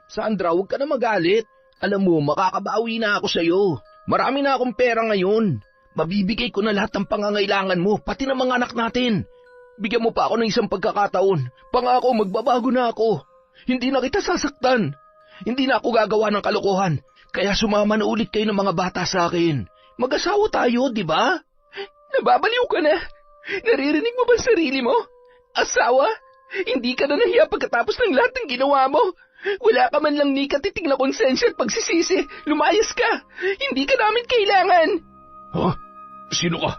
Sandra, huwag ka na magalit. Alam mo, makakabawi na ako sa'yo. Marami na akong pera ngayon. Mabibigay ko na lahat ng pangangailangan mo, pati ng mga anak natin. Bigyan mo pa ako ng isang pagkakataon. Pangako, magbabago na ako. Hindi na kita sasaktan. Hindi na ako gagawa ng kalokohan. Kaya sumama na ulit kayo ng mga bata sa akin. Mag-asawa tayo, di ba? Nababaliw ka na. Naririnig mo ba ang sarili mo? Asawa? Hindi ka na nahiya pagkatapos ng lahat ng ginawa mo. Wala ka man lang ni katiting na konsensya at pagsisisi. Lumayas ka. Hindi ka namin kailangan. Ha? Sino ka?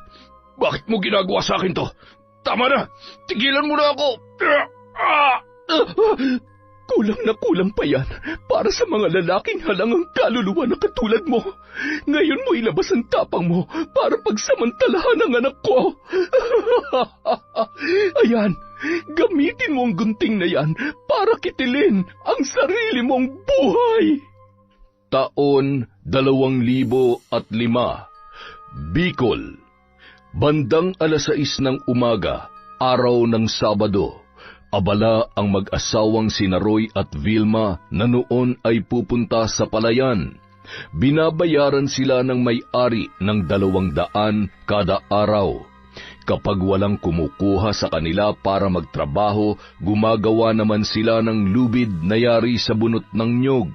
Bakit mo ginagawa sa akin to? Tama na! Tigilan mo na ako! Kulang pa yan para sa mga lalaking halangang kaluluwa na katulad mo. Ngayon mo ilabas ang tapang mo para pagsamantalahan ang anak ko. Ayan, gamitin mo ang gunting na yan para kitilin ang sarili mong buhay. Taon 2005, Bicol. Bandang 6:00 ng umaga, araw ng Sabado, abala ang mag-asawang sina Roy at Vilma na noon ay pupunta sa palayan. Binabayaran sila ng may-ari ng 200 kada araw. Kapag walang kumukuha sa kanila para magtrabaho, gumagawa naman sila ng lubid na yari sa bunot ng nyog.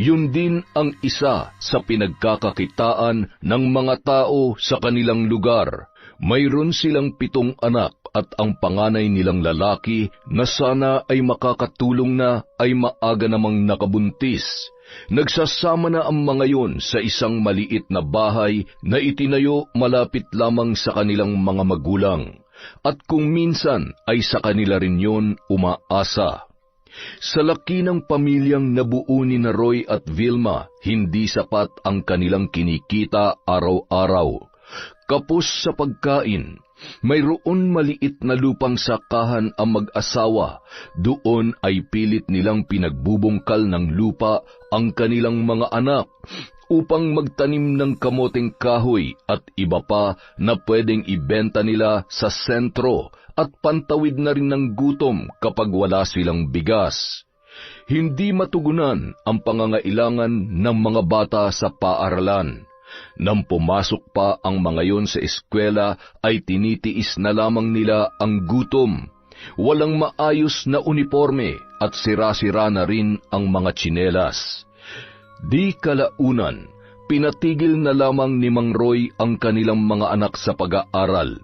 Yun din ang isa sa pinagkakakitaan ng mga tao sa kanilang lugar. Mayroon silang 7 anak at ang panganay nilang lalaki na sana ay makakatulong na ay maaga namang nakabuntis. Nagsasama na ang mga yon sa isang maliit na bahay na itinayo malapit lamang sa kanilang mga magulang. At kung minsan ay sa kanila rin yon umaasa. Sa laki ng pamilyang nabuo ni na Roy at Vilma, hindi sapat ang kanilang kinikita araw-araw. Kapos sa pagkain, mayroon maliit na lupang sakahan ang mag-asawa. Doon ay pilit nilang pinagbubungkal ng lupa ang kanilang mga anak upang magtanim ng kamoteng kahoy at iba pa na pwedeng ibenta nila sa sentro at pantawid na rin ng gutom kapag wala silang bigas. Hindi matugunan ang pangangailangan ng mga bata sa paaralan. Nang pumasok pa ang mga yon sa eskwela ay tinitiis na lamang nila ang gutom. Walang maayos na uniforme at sira-sira na rin ang mga tsinelas. Di kalaunan, pinatigil na lamang ni Mang Roy ang kanilang mga anak sa pag-aaral.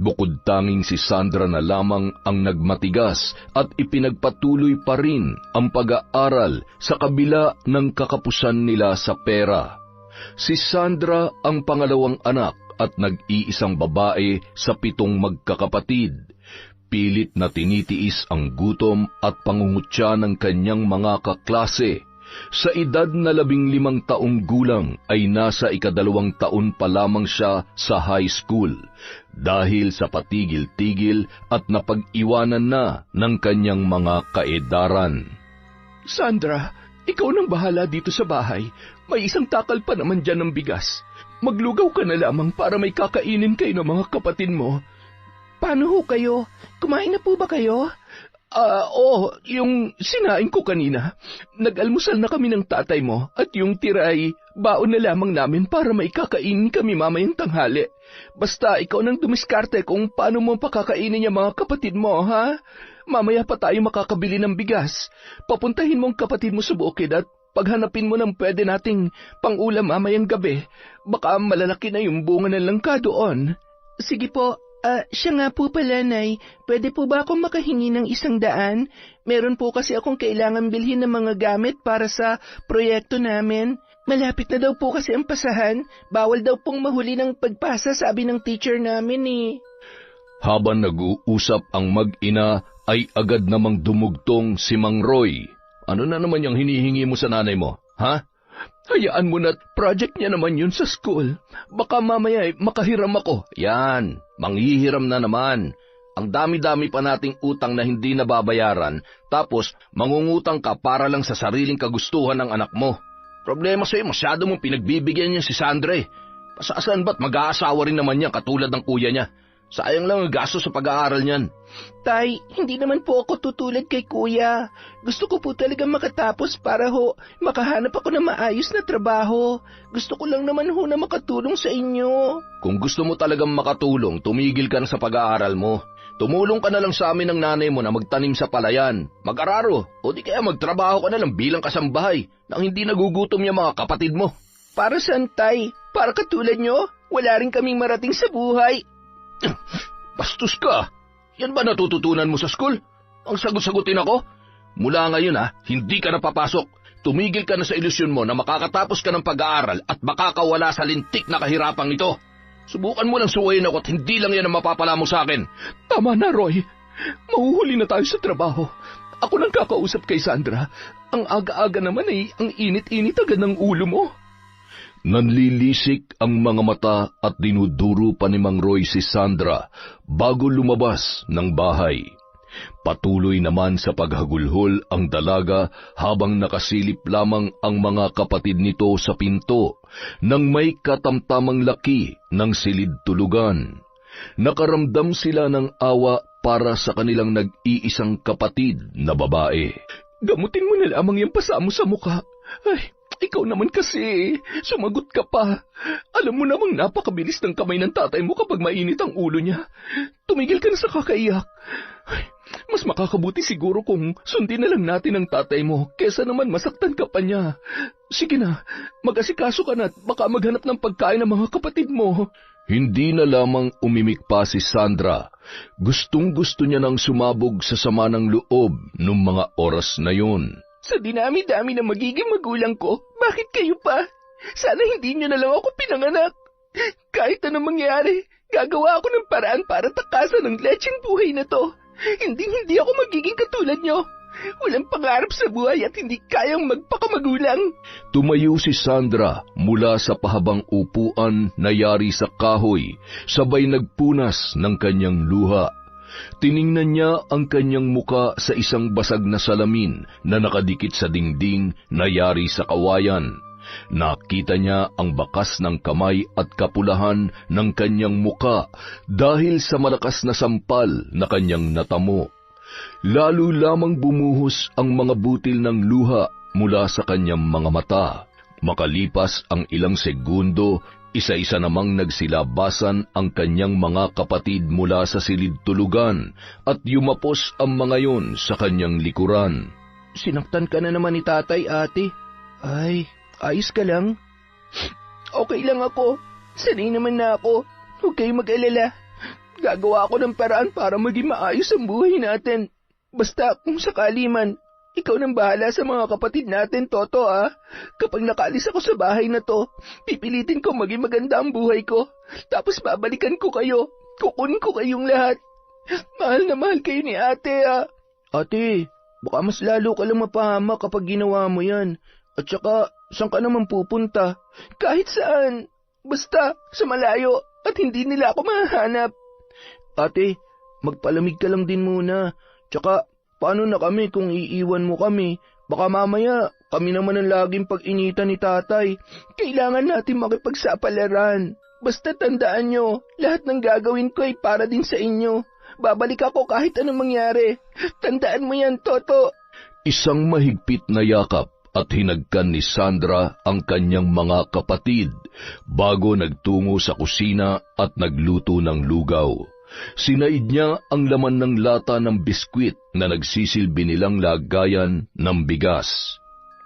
Bukod tanging si Sandra na lamang ang nagmatigas at ipinagpatuloy pa rin ang pag-aaral sa kabila ng kakapusan nila sa pera. Si Sandra ang pangalawang anak at nag-iisang babae sa 7 magkakapatid. Pilit na tinitiis ang gutom at pangungutya ng kanyang mga kaklase. Sa edad na 15 taong gulang ay nasa 2 taon pa lamang siya sa high school dahil sa patigil-tigil at napag-iwanan na ng kanyang mga kaedaran. Sandra, ikaw nang bahala dito sa bahay. May isang takal pa naman dyan ng bigas. Maglugaw ka na lamang para may kakainin kayo ng mga kapatid mo. Paano ho kayo? Kumain na po ba kayo? Yung sinain ko kanina. Nag-almusal na kami ng tatay mo at yung tira ay baon na lamang namin para may kakainin kami mamayang tanghali. Basta ikaw nang dumiskarte kung paano mo pakakainin yung mga kapatid mo, ha? Mamaya pa tayo makakabili ng bigas. Papuntahin mo ang kapatid mo sa bukid at paghanapin mo ng pwede nating pang-ulam mamayang gabi. Baka malalaki na yung bunga ng langka doon. Sige po. Siya nga po pala, Nay. Pwede po ba akong makahingi ng 100? Meron po kasi akong kailangan bilhin ng mga gamit para sa proyekto namin. Malapit na daw po kasi ang pasahan. Bawal daw pong mahuli ng pagpasa, sabi ng teacher namin eh. Habang nag-uusap ang mag-ina, ay agad namang dumugtong si Mang Roy. Ano na naman yung hinihingi mo sa nanay mo, ha? Hayaan mo na, project niya naman yun sa school. Baka mamaya makahiram ako. Yan, manghihiram na naman. Ang dami-dami pa nating utang na hindi nababayaran, tapos mangungutang ka para lang sa sariling kagustuhan ng anak mo. Problema sa'yo, masyado mong pinagbibigyan niya si Sandra eh. Pasasaan ba't mag-aasawa rin naman niya katulad ng kuya niya? Sayang lang ang gasto sa pag-aaral niyan. Tay, hindi naman po ako tutulad kay kuya. Gusto ko po talaga makatapos para makahanap ako ng maayos na trabaho. Gusto ko lang naman na makatulong sa inyo. Kung gusto mo talagang makatulong, tumigil ka na sa pag-aaral mo. Tumulong ka na lang sa amin ng nanay mo na magtanim sa palayan, mag-araro, o di kaya magtrabaho ka na lang bilang kasambahay nang hindi nagugutom yung mga kapatid mo. Para saan, Tay? Para katulad nyo? Wala rin kaming marating sa buhay. Bastos ka! Yan ba natututunan mo sa school? Ang sagot-sagutin ako? Mula ngayon hindi ka na papasok. Tumigil ka na sa ilusyon mo na makakatapos ka ng pag-aaral at makakawala sa lintik na kahirapang ito. Subukan mo lang suwayin ako at hindi lang yan ang mapapala mo sa akin. Tama na, Roy. Mahuhuli na tayo sa trabaho. Ako nang kakausap kay Sandra. Ang aga-aga naman ang init-init agad ng ulo mo. Nanlilisik ang mga mata at dinuduro pa ni Mang Roy si Sandra bago lumabas ng bahay. Patuloy naman sa paghagulhol ang dalaga habang nakasilip lamang ang mga kapatid nito sa pinto nang may katamtamang laki ng silid tulugan. Nakaramdam sila ng awa para sa kanilang nag-iisang kapatid na babae. Gamutin mo na lamang yung pasa mo sa mukha. Ay, ikaw naman kasi, sumagot ka pa. Alam mo namang napakabilis ng kamay ng tatay mo kapag mainit ang ulo niya. Tumigil ka na sa kakaiyak. Ay, mas makakabuti siguro kung sundin na lang natin ang tatay mo kesa naman masaktan ka pa niya. Sige na, mag-asikaso ka na at baka maghanap ng pagkain ng mga kapatid mo. Hindi na lamang umimik pa si Sandra. Gustong-gusto niya nang sumabog sa sama ng loob nung mga oras na yun. Sa dinami-dami na magiging magulang ko, bakit kayo pa? Sana hindi niyo na lang ako pinanganak. Kahit anong mangyari, gagawa ako ng paraan para takasan ang lecheng buhay na to. Hindi ako magiging katulad niyo. Walang pangarap sa buhay at hindi kayang magpakamagulang. Tumayo si Sandra mula sa pahabang upuan na yari sa kahoy, sabay nagpunas ng kanyang luha. Tiningnan niya ang kanyang muka sa isang basag na salamin na nakadikit sa dingding na yari sa kawayan. Nakita niya ang bakas ng kamay at kapulahan ng kanyang muka dahil sa malakas na sampal na kanyang natamo. Lalo lamang bumuhos ang mga butil ng luha mula sa kanyang mga mata. Makalipas ang ilang segundo, isa-isa namang nagsilabasan ang kanyang mga kapatid mula sa silid tulugan at yumapos ang mga yon sa kanyang likuran. Sinaktan ka na naman ni tatay, ate. Ay, ayos ka lang? Okay lang ako. Sanay naman na ako. Huwag kayong mag-alala. Gagawa ako ng paraan para maging maayos ang buhay natin. Basta kung sakali man, ikaw nang bahala sa mga kapatid natin, Toto, Kapag nakaalis ako sa bahay na to, pipilitin ko maging maganda ang buhay ko. Tapos babalikan ko kayo. Kukunin ko kayong lahat. Mahal na mahal kayo ni ate, Ate, baka mas lalo ka lang mapahama kapag ginawa mo yan. At saka, saan ka naman pupunta? Kahit saan. Basta, sa malayo at hindi nila ako mahanap. Ate, magpalamig ka lang din muna. Tsaka, paano na kami kung iiwan mo kami? Baka mamaya, kami naman ang laging pag-initan ni tatay. Kailangan natin makipagsapalaran. Basta tandaan nyo, lahat ng gagawin ko ay para din sa inyo. Babalik ako kahit anong mangyari. Tandaan mo yan, Toto. Isang mahigpit na yakap at hinagkan ni Sandra ang kanyang mga kapatid bago nagtungo sa kusina at nagluto ng lugaw. Sinaid niya ang laman ng lata ng biskwit na nagsisilbi nilang lagayan ng bigas.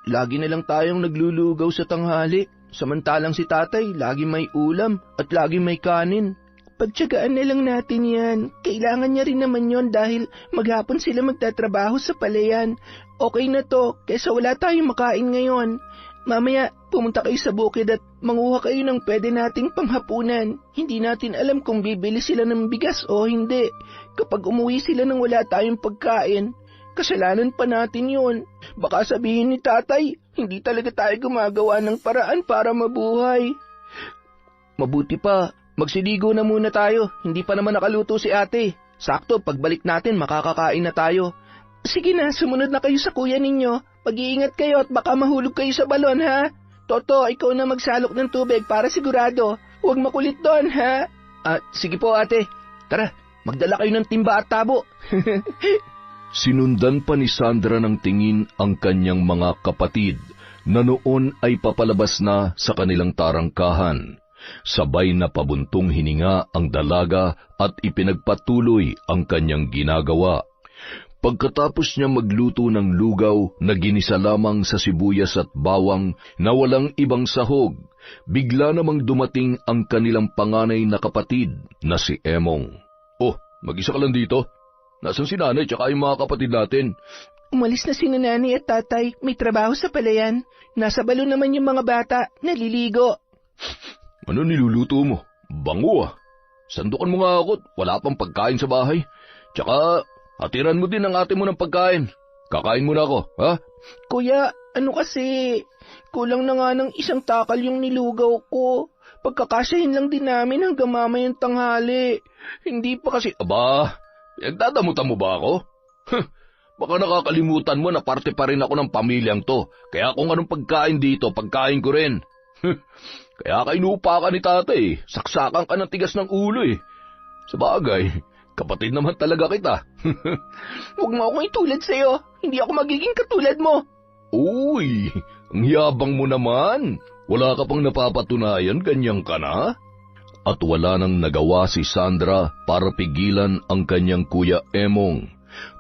Lagi na lang tayong naglulugaw sa tanghali, samantalang si tatay lagi may ulam at lagi may kanin. Pagtiyagaan na lang natin yan. Kailangan niya rin naman yon dahil maghapon sila magtatrabaho sa palayan. Okay na to, kaysa wala tayong makain ngayon. Mamaya, pumunta kayo sa bukid at manguha kayo ng pwede nating panghapunan. Hindi natin alam kung bibili sila ng bigas o hindi. Kapag umuwi sila nang wala tayong pagkain, kasalanan pa natin yun. Baka sabihin ni tatay, hindi talaga tayo gumagawa ng paraan para mabuhay. Mabuti pa, magsiligo na muna tayo. Hindi pa naman nakaluto si ate. Sakto, pagbalik natin makakakain na tayo. Sige na, sumunod na kayo sa kuya ninyo. Mag-iingat kayo at baka mahulog kayo sa balon, ha? Toto, ikaw na magsalok ng tubig para sigurado. Huwag makulit doon, ha? Sige po, ate. Tara, magdala kayo ng timba at tabo. Sinundan pa ni Sandra ng tingin ang kanyang mga kapatid na noon ay papalabas na sa kanilang tarangkahan. Sabay na pabuntong hininga ang dalaga at ipinagpatuloy ang kanyang ginagawa. Pagkatapos niya magluto ng lugaw na ginisa lamang sa sibuyas at bawang na walang ibang sahog, bigla namang dumating ang kanilang panganay na kapatid na si Emong. "Oh, mag-isa ka lang dito? Nasaan si nanay tsaka yung mga kapatid natin?" Umalis na si nanay at tatay, may trabaho sa palayan. Nasa balon naman yung mga bata, naliligo. "Ano niluluto mo? Bango ah. Sandukan mo nga ako, wala pang pagkain sa bahay. Tsaka hatiran mo din ang ate mo ng pagkain. Kakain muna ako, ha?" Kuya, ano kasi? Kulang na nga ng isang takal yung nilugaw ko. Pagkakasyahin lang din namin hanggang mamayang tanghali. Hindi pa kasi... Aba, nagdadamutan mo ba ako? Baka nakakalimutan mo na parte pa rin ako ng pamilyang to. Kaya kung anong pagkain dito, pagkain ko rin. Kaya kainupa ka ni tatay, saksakan ka ng tigas ng ulo eh. Sabagay, kapatid naman talaga kita. Huwag mo akong itulad sa'yo. Hindi ako magiging katulad mo. Uy, ang yabang mo naman. Wala ka pang napapatunayan, ganyan ka na? At wala nang nagawa si Sandra para pigilan ang kanyang kuya Emong.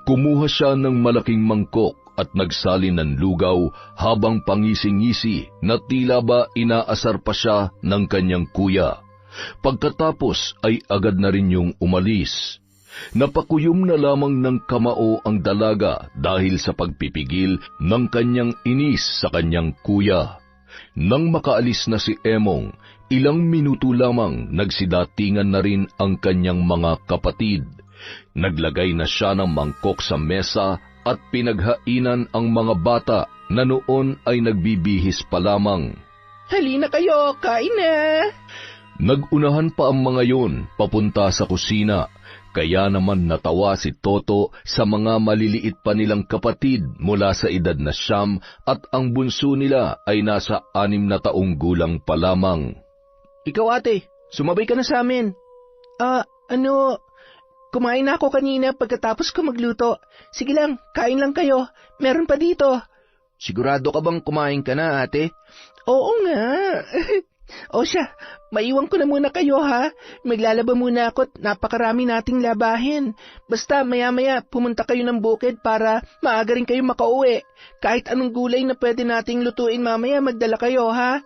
Kumuha siya ng malaking mangkok at nagsalin ng lugaw habang pangisi-ngisi na tila ba inaasar pa siya ng kanyang kuya. Pagkatapos ay agad na rin yung umalis. Napakuyom na lamang ng kamao ang dalaga dahil sa pagpipigil ng kanyang inis sa kanyang kuya. Nang makaalis na si Emong, ilang minuto lamang nagsidatingan na rin ang kanyang mga kapatid. Naglagay na siya ng mangkok sa mesa at pinaghainan ang mga bata na noon ay nagbibihis pa lamang. Halina kayo, kain na! Nagunahan pa ang mga yun papunta sa kusina, kaya naman natawa si Toto sa mga maliliit pa nilang kapatid mula sa edad na 9 at ang bunso nila ay nasa 6 na taong gulang pa lamang. Ikaw ate, sumabay ka na sa amin. Kumain na ako kanina pagkatapos ko magluto. Sige lang, kain lang kayo. Meron pa dito. Sigurado ka bang kumain ka na, ate? Oo nga. O siya, maiwan ko na muna kayo ha. Maglalaba muna ako at napakarami nating labahin. Basta maya-maya pumunta kayo ng bukid para maaga rin kayo makauwi. Kahit anong gulay na pwede nating lutuin mamaya magdala kayo ha.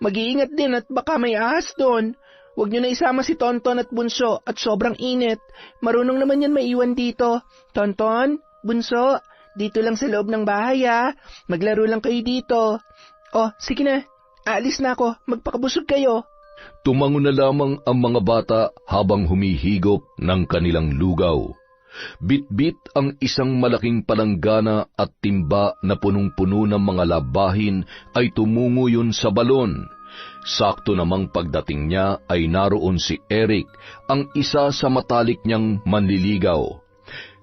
Mag-iingat din at baka may ahas doon. Huwag niyo na isama si Tonton at Bunso at sobrang init. Marunong naman yan maiwan dito. Tonton, Bunso, dito lang sa loob ng bahay ha. Maglaro lang kayo dito. Oh, sige na. Aalis na ako. Magpakabusog kayo. Tumango na lamang ang mga bata habang humihigop ng kanilang lugaw. Bit-bit ang isang malaking palanggana at timba na punong-puno ng mga labahin ay tumungo yun sa balon. Sakto namang pagdating niya ay naroon si Eric, ang isa sa matalik niyang manliligaw.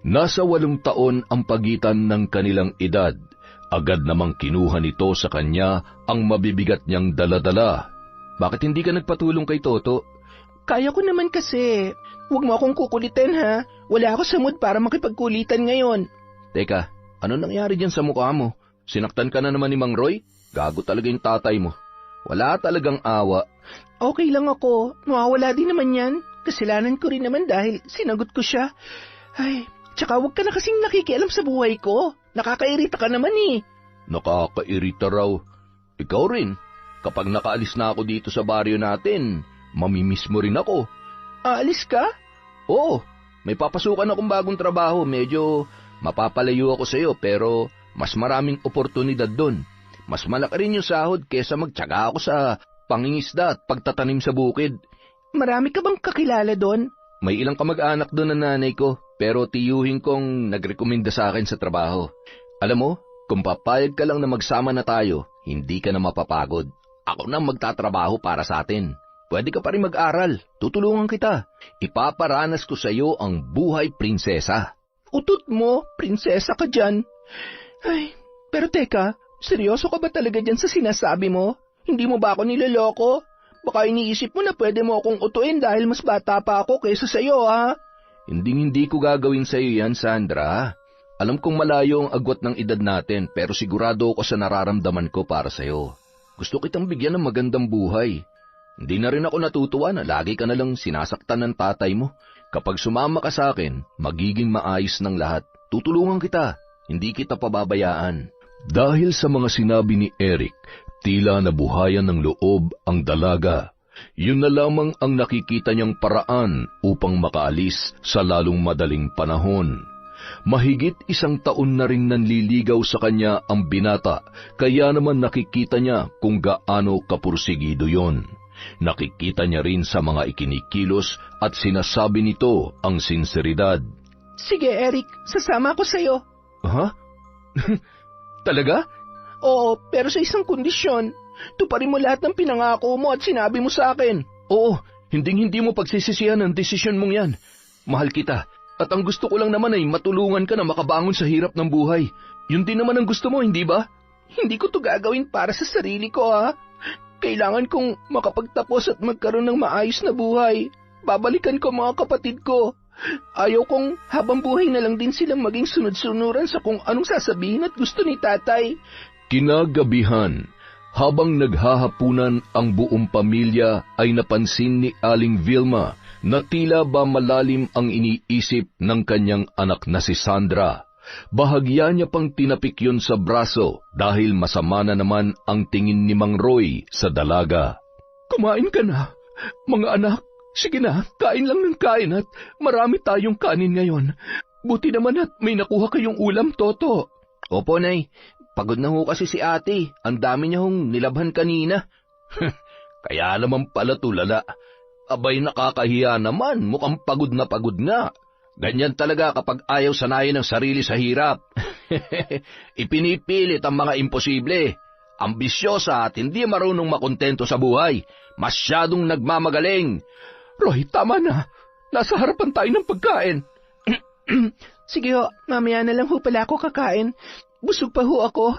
Nasa 8 taon ang pagitan ng kanilang edad. Agad namang kinuha nito sa kanya ang mabibigat niyang daladala. Bakit hindi ka nagpatulong kay Toto? Kaya ko naman kasi. Huwag mo akong kukulitin ha. Wala ako sa mood para makipagkulitan ngayon. Teka, ano nangyari dyan sa mukha mo? Sinaktan ka na naman ni Mang Roy? Gago talaga yung tatay mo. Wala talagang awa. Okay lang ako. Mawawala din naman yan. Kasalanan ko rin naman dahil sinagot ko siya. Ay, tsaka huwag ka na kasing nakikialam sa buhay ko. Nakakairita ka naman eh. Nakakairita raw. Ikaw rin. Kapag nakaalis na ako dito sa baryo natin, mamimiss mo rin ako. Aalis ka? Oo, may papasukan akong bagong trabaho. Medyo mapapalayo ako sa iyo pero mas maraming oportunidad doon. Mas malaki rin yung sahod kesa magtiyaga ako sa pangingisda at pagtatanim sa bukid. Marami ka bang kakilala doon? May ilang kamag-anak doon ng nanay ko, pero tiyuhin kong nagrekomenda sa akin sa trabaho. Alam mo, kung papayag ka lang na magsama na tayo, hindi ka na mapapagod. Ako na magtatrabaho para sa atin. Pwede ka pa rin mag-aral. Tutulungan kita. Ipaparanas ko sa iyo ang buhay prinsesa. Utot mo, prinsesa ka dyan. Ay, pero teka, seryoso ka ba talaga dyan sa sinasabi mo? Hindi mo ba ako niloloko? Baka iniisip mo na pwede mo akong utuin dahil mas bata pa ako kaysa sa'yo, ha? Hindi ko gagawin sa'yo yan, Sandra. Alam kong malayo ang agwat ng edad natin, pero sigurado ako sa nararamdaman ko para sa'yo. Gusto kitang bigyan ng magandang buhay. Hindi na rin ako natutuwa na lagi ka nalang sinasaktan ng tatay mo. Kapag sumama ka sa akin, magiging maayos ng lahat. Tutulungan kita, hindi kita pababayaan. Dahil sa mga sinabi ni Eric, tila nabuhayan ng loob ang dalaga. Yun na lamang ang nakikita niyang paraan upang makaalis sa lalong madaling panahon. Mahigit 1 taon na ring nanliligaw sa kanya ang binata, kaya naman nakikita niya kung gaano kapursigido yon. Nakikita niya rin sa mga ikinikilos at sinasabi nito ang sinseridad. Sige, Eric, sasama ko sa'yo. Ha? Talaga? Oo, pero sa isang kondisyon. Tuparin mo lahat ng pinangako mo at sinabi mo sa akin. Oo, hindi mo pagsisisihan ang desisyon mong yan. Mahal kita. At ang gusto ko lang naman ay matulungan ka na makabangon sa hirap ng buhay. Yun din naman ang gusto mo, hindi ba? Hindi ko to gagawin para sa sarili ko, ha? Kailangan kong makapagtapos at magkaroon ng maayos na buhay. Babalikan ko mga kapatid ko. Ayaw kong habang buhay na lang din silang maging sunod-sunuran sa kung anong sasabihin at gusto ni tatay. Kinagabihan, habang naghahapunan ang buong pamilya ay napansin ni Aling Vilma na tila ba malalim ang iniisip ng kanyang anak na si Sandra. Bahagya niya pang tinapik yun sa braso dahil masama na naman ang tingin ni Mang Roy sa dalaga. Kumain ka na, mga anak. Sige na, kain lang ng kain at marami tayong kanin ngayon. Buti naman at may nakuha kayong ulam, Toto. Opo, Nay. Pagod na ho kasi si ate. Ang dami niya hong nilabhan kanina. Kaya naman pala tulala. Abay, nakakahiya naman. Mukhang pagod na pagod nga. Ganyan talaga kapag ayaw sanayin ng sarili sa hirap. Ipinipilit ang mga imposible. Ambisyosa at hindi marunong makontento sa buhay. Masyadong nagmamagaling. Roy, tama na. Nasa harapan tayo ng pagkain. Sige ho, mamaya na lang ho pala ako kakain. Busog pa ho ako.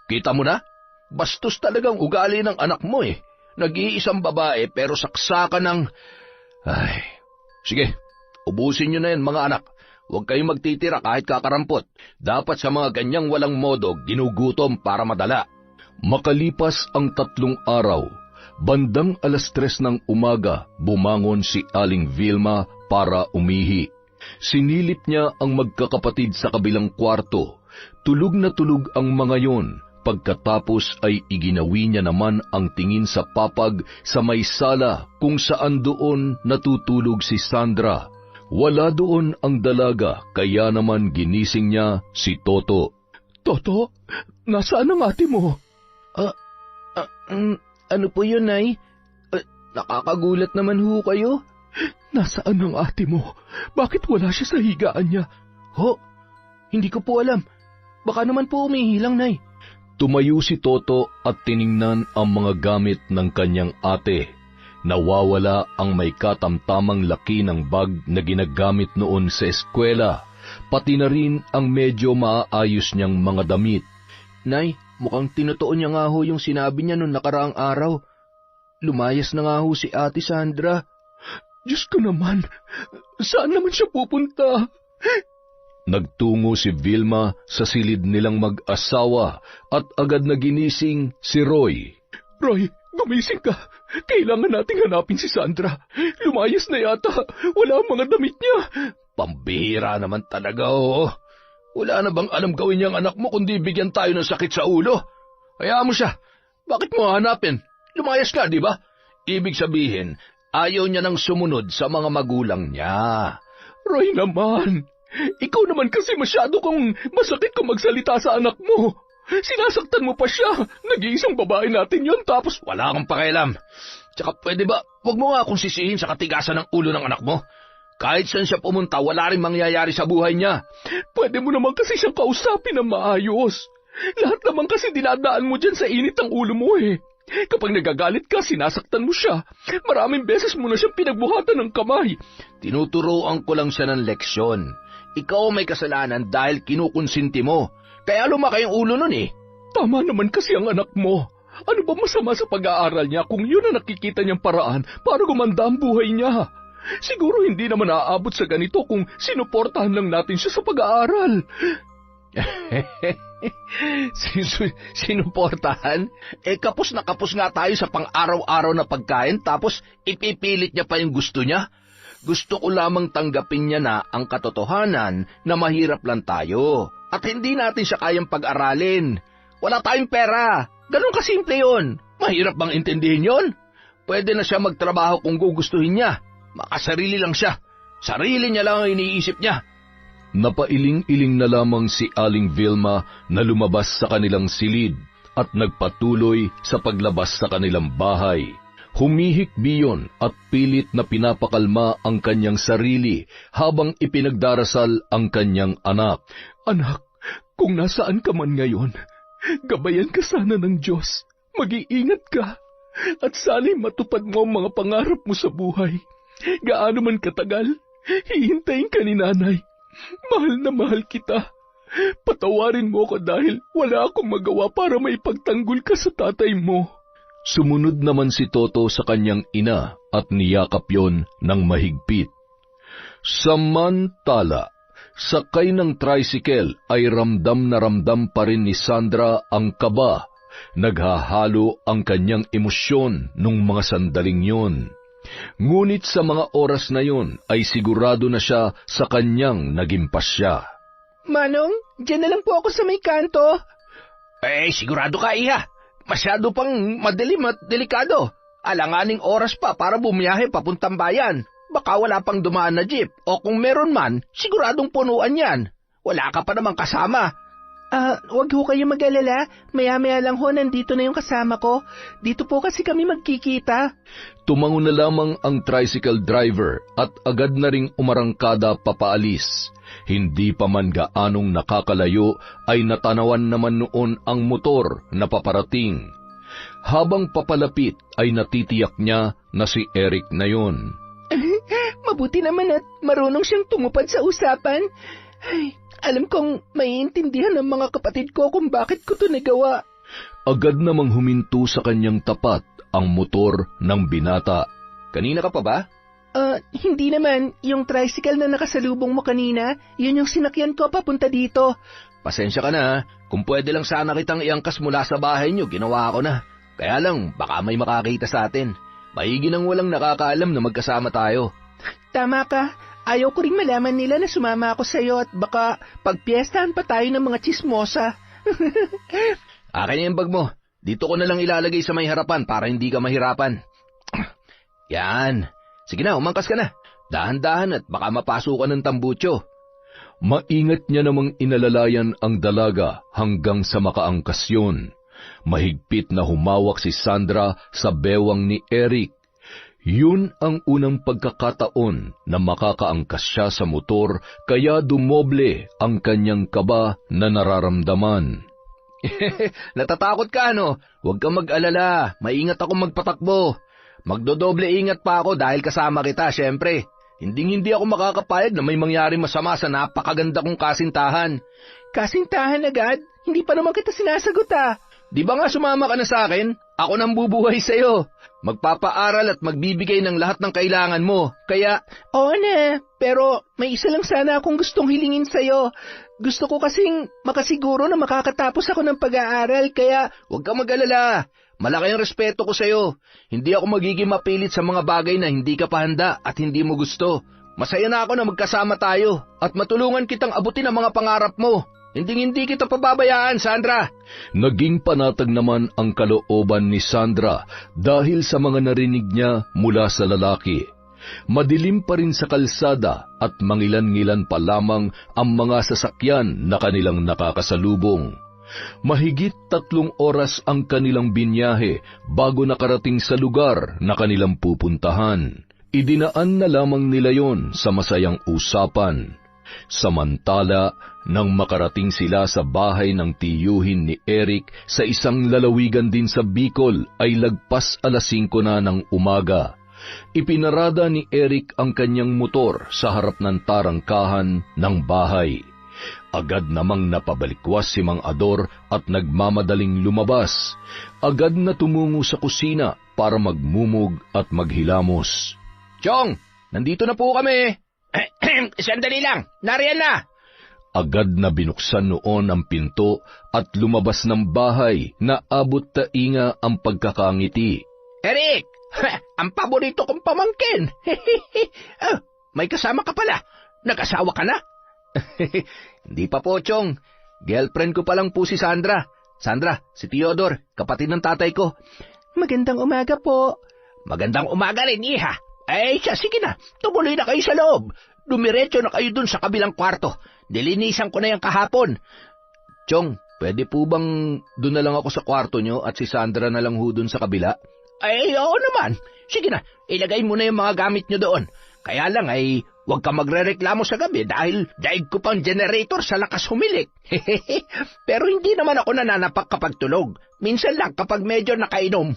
Kita mo na? Bastos talagang ugali ng anak mo eh. Nag-iisang babae pero saksakan ng... Ay, sige. Ubusin nyo na yan, mga anak. Huwag kayong magtitira kahit kakarampot. Dapat sa mga ganyang walang modo, ginugutom para madala. Makalipas ang 3 araw, bandang 3:00 ng umaga, bumangon si Aling Vilma para umihi. Sinilip niya ang magkakapatid sa kabilang kwarto. Tulog na tulog ang mga yon. Pagkatapos ay iginawi niya naman ang tingin sa papag sa may sala kung saan doon natutulog si Sandra. Wala doon ang dalaga, kaya naman ginising niya si Toto. Toto, nasaan ang ate mo? Ano po yun, Nay? Nakakagulat naman ho kayo. Nasaan ang ate mo? Bakit wala siya sa higaan niya? Ho, hindi ko po alam. Baka naman po umihilang, Nay. Tumayo si Toto at tiningnan ang mga gamit ng kanyang ate. Nawawala ang may katamtamang laki ng bag na ginagamit noon sa eskwela, pati na rin ang medyo maayos niyang mga damit. Nay, mukhang tinutuon niya nga ho yung sinabi niya noong nakaraang araw. Lumayas na nga ho si Ate Sandra. Diyos ko naman, saan naman siya pupunta? Nagtungo si Vilma sa silid nilang mag-asawa at agad na ginising si Roy. Roy, gumising ka. Kailangan nating hanapin si Sandra. Lumayas na yata. Wala ang mga damit niya. Pambihira naman talaga, oh. Wala na bang alam gawin niyang anak mo kundi bigyan tayo ng sakit sa ulo? Hayaan mo siya. Bakit mo hanapin? Lumayas ka, di ba? Ibig sabihin, ayaw niya nang sumunod sa mga magulang niya. Roy naman, ikaw naman kasi masyado kang masakit kung magsalita sa anak mo. Sinasaktan mo pa siya. Nag-iisang babae natin yon tapos wala kang pakialam. Tsaka pwede ba, wag mo nga akong sisihin sa katigasan ng ulo ng anak mo. Kahit saan siya pumunta, wala rin mangyayari sa buhay niya. Pwede mo naman kasi siyang kausapin ng maayos. Lahat naman kasi dinadaan mo dyan sa init ng ulo mo eh. Kapag nagagalit ka, sinasaktan mo siya. Maraming beses mo na siyang pinagbuhatan ng kamay. Tinuturoan ko lang siya ng leksyon. Ikaw may kasalanan dahil kinukonsinti mo. Kaya lumaki ang ulo nun eh. Tama naman kasi ang anak mo. Ano ba masama sa pag-aaral niya kung yun ang nakikita niyang paraan para gumanda ang buhay niya? Siguro hindi naman aabot sa ganito kung sinuportahan lang natin siya sa pag-aaral. Sinuportahan? Kapos na kapos nga tayo sa pang-araw-araw na pagkain tapos ipipilit niya pa yung gusto niya. Gusto ko lamang tanggapin niya na ang katotohanan na mahirap lang tayo at hindi natin siya kayang pag-aralin. Wala tayong pera. Ganun kasimple yun. Mahirap bang intindihin yun? Pwede na siya magtrabaho kung gugustuhin niya. Makasarili lang siya. Sarili niya lang ang iniisip niya. Napailing-iling na lamang si Aling Vilma na lumabas sa kanilang silid at nagpatuloy sa paglabas sa kanilang bahay. Humihikbi yun at pilit na pinapakalma ang kanyang sarili habang ipinagdarasal ang kanyang anak. Anak, kung nasaan ka man ngayon, gabayan ka sana ng Diyos. Mag-iingat ka at sana'y matupad mo ang mga pangarap mo sa buhay. Gaano man katagal, hihintayin ka ni nanay. Mahal na mahal kita. Patawarin mo ko dahil wala akong magawa para maipagtanggol ka sa tatay mo. Sumunod naman si Toto sa kanyang ina at niyakap yon ng mahigpit. Samantala, sakay ng tricycle ay ramdam na ramdam pa rin ni Sandra ang kaba. Naghahalo ang kanyang emosyon nung mga sandaling yon. Ngunit sa mga oras na yon ay sigurado na siya sa kanyang naging pasya. Manong, dyan na lang po ako sa may kanto. Sigurado ka, iha. Masyado pang madilim at delikado. Alanganing oras pa para bumiyahe papuntang bayan. Baka wala pang dumaan na jeep. O kung meron man, siguradong punuan yan. Wala ka pa namang kasama. Wag ho kayo mag-alala. Maya-maya lang ho, nandito na yung kasama ko. Dito po kasi kami magkikita. Tumango na lamang ang tricycle driver at agad na ring umarangkada papaalis. Hindi pa man gaanong nakakalayo ay natanawan naman noon ang motor na paparating. Habang papalapit ay natitiyak niya na si Eric na yon. Mabuti naman at marunong siyang tumupad sa usapan. Ay, alam kong maiintindihan ng mga kapatid ko kung bakit ko to nagawa. Agad namang huminto sa kanyang tapat ang motor ng binata. Kanina ka pa ba? Hindi naman. Yung tricycle na nakasalubong mo kanina, yun yung sinakyan ko papunta dito. Pasensya ka na. Kung pwede lang sana kitang iangkas mula sa bahay niyo, ginawa ko na. Kaya lang, baka may makakita sa atin. Maigi nang walang nakakaalam na magkasama tayo. Tama ka. Ayaw ko rin malaman nila na sumama ako sa iyo at baka pagpiestahan pa tayo ng mga tsismosa. Akin yung bag mo. Dito ko na lang ilalagay sa may harapan para hindi ka mahirapan. Yan. Sige na, umangkas ka na. Dahan-dahan at baka mapasukan ng tambutso. Maingat niya namang inalalayan ang dalaga hanggang sa makaangkas yun. Mahigpit na humawak si Sandra sa bewang ni Eric. Yun ang unang pagkakataon na makakaangkas siya sa motor kaya dumoble ang kanyang kaba na nararamdaman. Natatakot ka, ano? Huwag kang mag-alala. Maingat ako magpatakbo. Magdodoble ingat pa ako dahil kasama kita, syempre. Hindi ako makakapayag na may mangyari masama sa napakaganda kong kasintahan. Kasintahan agad? Hindi pa naman kita sinasagot, Di ba nga sumama ka na sa akin? Ako nang bubuhay sa'yo. Magpapaaral at magbibigay ng lahat ng kailangan mo. Kaya, oo na, pero may isa lang sana akong gustong hilingin sa'yo. Gusto ko kasing makasiguro na makakatapos ako ng pag-aaral, kaya huwag kang mag-alala. Malaki ang respeto ko sa'yo. Hindi ako magiging mapilit sa mga bagay na hindi ka pa handa at hindi mo gusto. Masaya na ako na magkasama tayo at matulungan kitang abutin ang mga pangarap mo. Hindi kita pababayaan, Sandra. Naging panatag naman ang kalooban ni Sandra dahil sa mga narinig niya mula sa lalaki. Madilim pa rin sa kalsada at mangilan-ngilan pa lamang ang mga sasakyan na kanilang nakakasalubong. Mahigit 3 oras ang kanilang binyahe bago nakarating sa lugar na kanilang pupuntahan. Idinaan na lamang nila yon sa masayang usapan. Samantala, nang makarating sila sa bahay ng tiyuhin ni Eric sa isang lalawigan din sa Bicol ay lagpas 5:00 na ng umaga. Ipinarada ni Eric ang kanyang motor sa harap ng tarangkahan ng bahay. Agad namang napabalikwas si Mang Ador at nagmamadaling lumabas. Agad na tumungo sa kusina para magmumog at maghilamos. Chong, nandito na po kami. Sandali lang, nariyan na. Agad na binuksan noon ang pinto at lumabas ng bahay na abot tainga ang pagkakangiti. Eric, ang paborito kong pamangkin. May kasama ka pala. Nag-asawa ka na? Hindi pa po, Chong. Girlfriend ko pa lang po si Sandra. Sandra, si Theodore, kapatid ng tatay ko. Magandang umaga po. Magandang umaga rin, iha. Ay, sige na. Tumuloy na kayo sa loob. Dumiretso na kayo dun sa kabilang kwarto. Nilinisan ko na yung kahapon. Chong, pwede po bang dun na lang ako sa kwarto nyo at si Sandra na lang ho dun sa kabila? Ay, oo naman. Sige na, ilagay mo na yung mga gamit nyo doon. Kaya lang ay, huwag ka magrereklamo sa gabi dahil daig ko pang generator sa lakas humilik. Pero hindi naman ako nananapak kapag tulog. Minsan lang kapag medyo nakainom.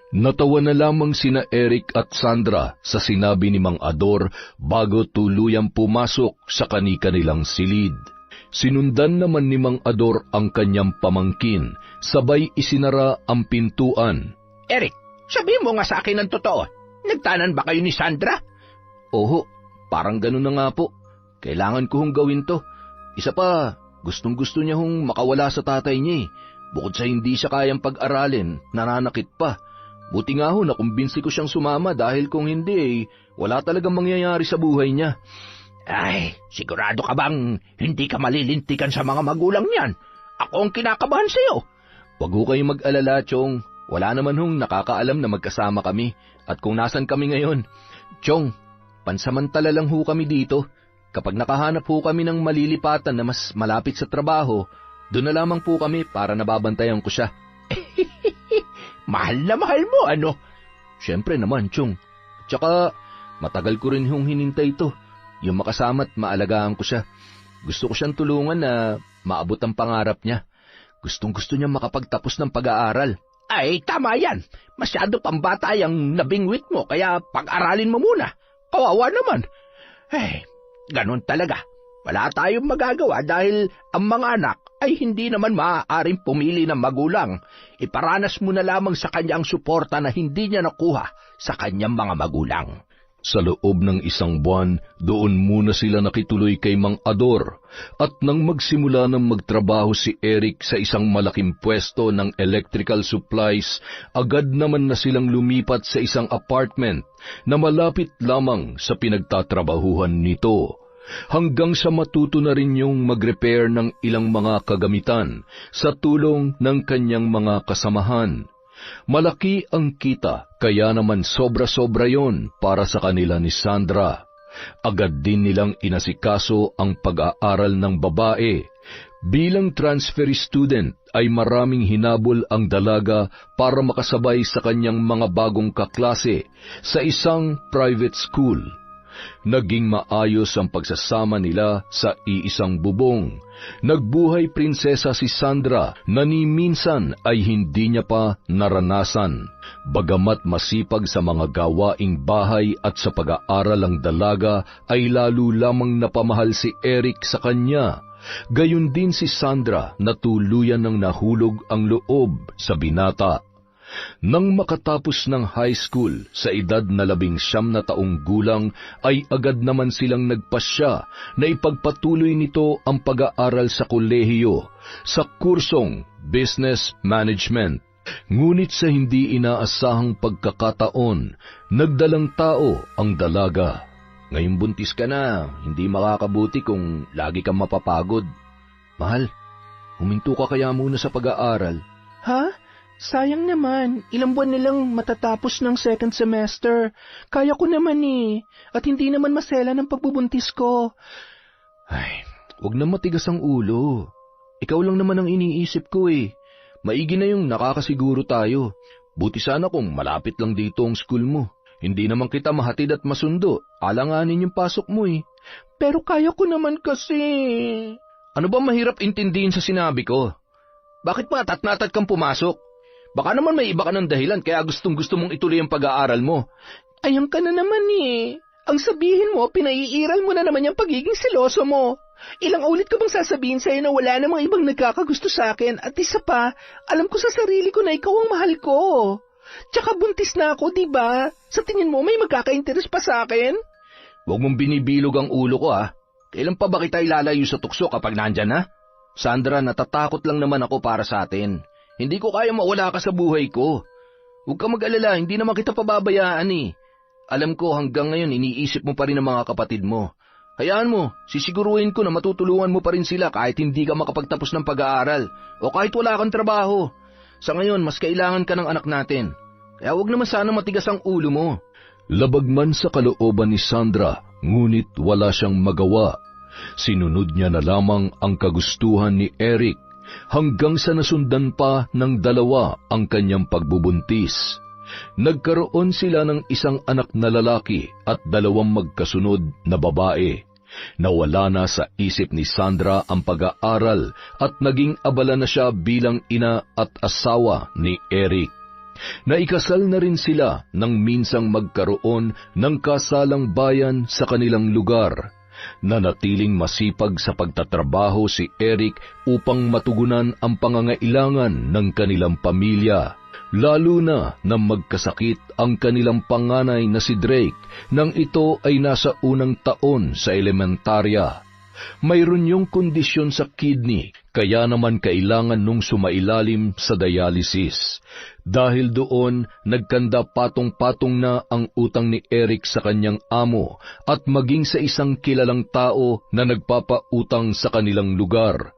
Natawa na lamang sina Eric at Sandra sa sinabi ni Mang Ador bago tuluyang pumasok sa kani-kanilang silid. Sinundan naman ni Mang Ador ang kanyang pamangkin, sabay isinara ang pintuan. Eric, sabi mo nga sa akin ang totoo. Nagtanan ba kayo ni Sandra? Oho, parang ganun na nga po. Kailangan ko hong gawin to. Isa pa, gustong-gusto niya hong makawala sa tatay niya eh. Bukod sa hindi siya kayang pag-aralin, nananakit pa. Buti nga ho nakumbinsi ko siyang sumama dahil kung hindi eh, wala talagang mangyayari sa buhay niya. Ay, sigurado ka bang hindi ka malilintikan sa mga magulang niyan? Ako ang kinakabahan sa'yo. Wag ho kayong mag-alala, Chong. Wala naman hong nakakaalam na magkasama kami at kung nasan kami ngayon. Chong, pansamantala lang ho kami dito. Kapag nakahanap ho kami ng malilipatan na mas malapit sa trabaho, doon na lamang po kami para nababantayan ko siya. Mahal na mahal mo, ano? Siyempre naman, Chong. Tsaka, matagal ko rin hong hinintay ito. Yung makasama at maalagaan ko siya. Gusto ko siyang tulungan na maabot ang pangarap niya. Gustong-gusto niya makapagtapos ng pag-aaral. Ay, tama yan. Masyado pang bata yung nabingwit mo, kaya pag-aralin mo muna. Kawawa naman. Eh, ganun talaga. Wala tayong magagawa dahil ang mga anak ay hindi naman maaaring pumili ng magulang. Iparanas mo na lamang sa kanya ang suporta na hindi niya nakuha sa kanyang mga magulang. Sa loob ng isang buwan, doon muna sila nakituloy kay Mang Ador at nang magsimula ng magtrabaho si Eric sa isang malaking pwesto ng electrical supplies, agad naman na silang lumipat sa isang apartment na malapit lamang sa pinagtatrabahuhan nito. Hanggang sa matuto na rin yung mag-repair ng ilang mga kagamitan sa tulong ng kanyang mga kasamahan. Malaki ang kita, kaya naman sobra-sobra yon para sa kanila ni Sandra. Agad din nilang inasikaso ang pag-aaral ng babae. Bilang transfer student ay maraming hinabol ang dalaga para makasabay sa kanyang mga bagong kaklase sa isang private school. Naging maayos ang pagsasama nila sa iisang bubong. Nagbuhay prinsesa si Sandra na ni minsan ay hindi niya pa naranasan. Bagamat masipag sa mga gawaing bahay at sa pag-aaral ang dalaga, ay lalo lamang napamahal si Eric sa kanya. Gayon din si Sandra na tuluyan ng nahulog ang loob sa binata. Nang makatapos ng high school sa edad na 19 na taong gulang ay agad naman silang nagpasya na ipagpatuloy nito ang pag-aaral sa kolehiyo sa kursong Business Management. Ngunit sa hindi inaasahang pagkakataon, nagdalang tao ang dalaga. Ngayong buntis ka na, hindi makakabuti kung lagi kang mapapagod. Mahal, huminto ka kaya muna sa pag-aaral. Ha? Sayang naman, ilang buwan nilang matatapos ng second semester. Kaya ko naman eh, at hindi naman masela ng pagbubuntis ko. Ay, wag na matigas ang ulo. Ikaw lang naman ang iniisip ko eh. Maigi na yung nakakasiguro tayo. Buti sana kung malapit lang dito ang school mo. Hindi naman kita mahatid at masundo. Alanganin yung pasok mo eh. Pero kaya ko naman kasi. Ano ba mahirap intindihin sa sinabi ko? Bakit pa tatnatat kang pumasok? Baka naman may iba ka ng dahilan kaya gustong-gusto mong ituloy ang pag-aaral mo. Ayan ka na naman eh. Ang sabihin mo, pinaiiral mo na naman yung pagiging seloso mo. Ilang ulit ko bang sasabihin sa'yo na wala namang ibang nagkakagusto sa akin at isa pa, alam ko sa sarili ko na ikaw ang mahal ko. Tsaka buntis na ako, diba? Sa tingin mo may magkaka-interes pa sa akin? Huwag mong binibilog ang ulo ko Kailan pa ba kita ilalayo sa tukso kapag nandyan na? Sandra, natatakot lang naman ako para sa atin. Hindi ko kaya mawala ka sa buhay ko. Huwag ka mag-alala, hindi naman kita pababayaan Alam ko hanggang ngayon iniisip mo pa rin ang mga kapatid mo. Hayaan mo, sisiguruhin ko na matutulungan mo pa rin sila kahit hindi ka makapagtapos ng pag-aaral o kahit wala kang trabaho. Sa ngayon, mas kailangan ka ng anak natin. Kaya huwag naman sana matigas ang ulo mo. Labag man sa kalooban ni Sandra, ngunit wala siyang magawa. Sinunod niya na lamang ang kagustuhan ni Eric hanggang sa nasundan pa ng dalawa ang kanyang pagbubuntis. Nagkaroon sila ng isang anak na lalaki at dalawang magkasunod na babae. Nawala na sa isip ni Sandra ang pag-aaral at naging abala na siya bilang ina at asawa ni Eric. Naikasal na rin sila nang minsang magkaroon ng kasalang bayan sa kanilang lugar. Nanatiling masipag sa pagtatrabaho si Eric upang matugunan ang pangangailangan ng kanilang pamilya. Lalo na nang magkasakit ang kanilang panganay na si Drake nang ito ay nasa unang taon sa elementarya. Mayroon yung kondisyon sa kidney, kaya naman kailangan nung sumailalim sa dialysis. Dahil doon, nagkanda patong-patong na ang utang ni Eric sa kanyang amo at maging sa isang kilalang tao na nagpapautang sa kanilang lugar.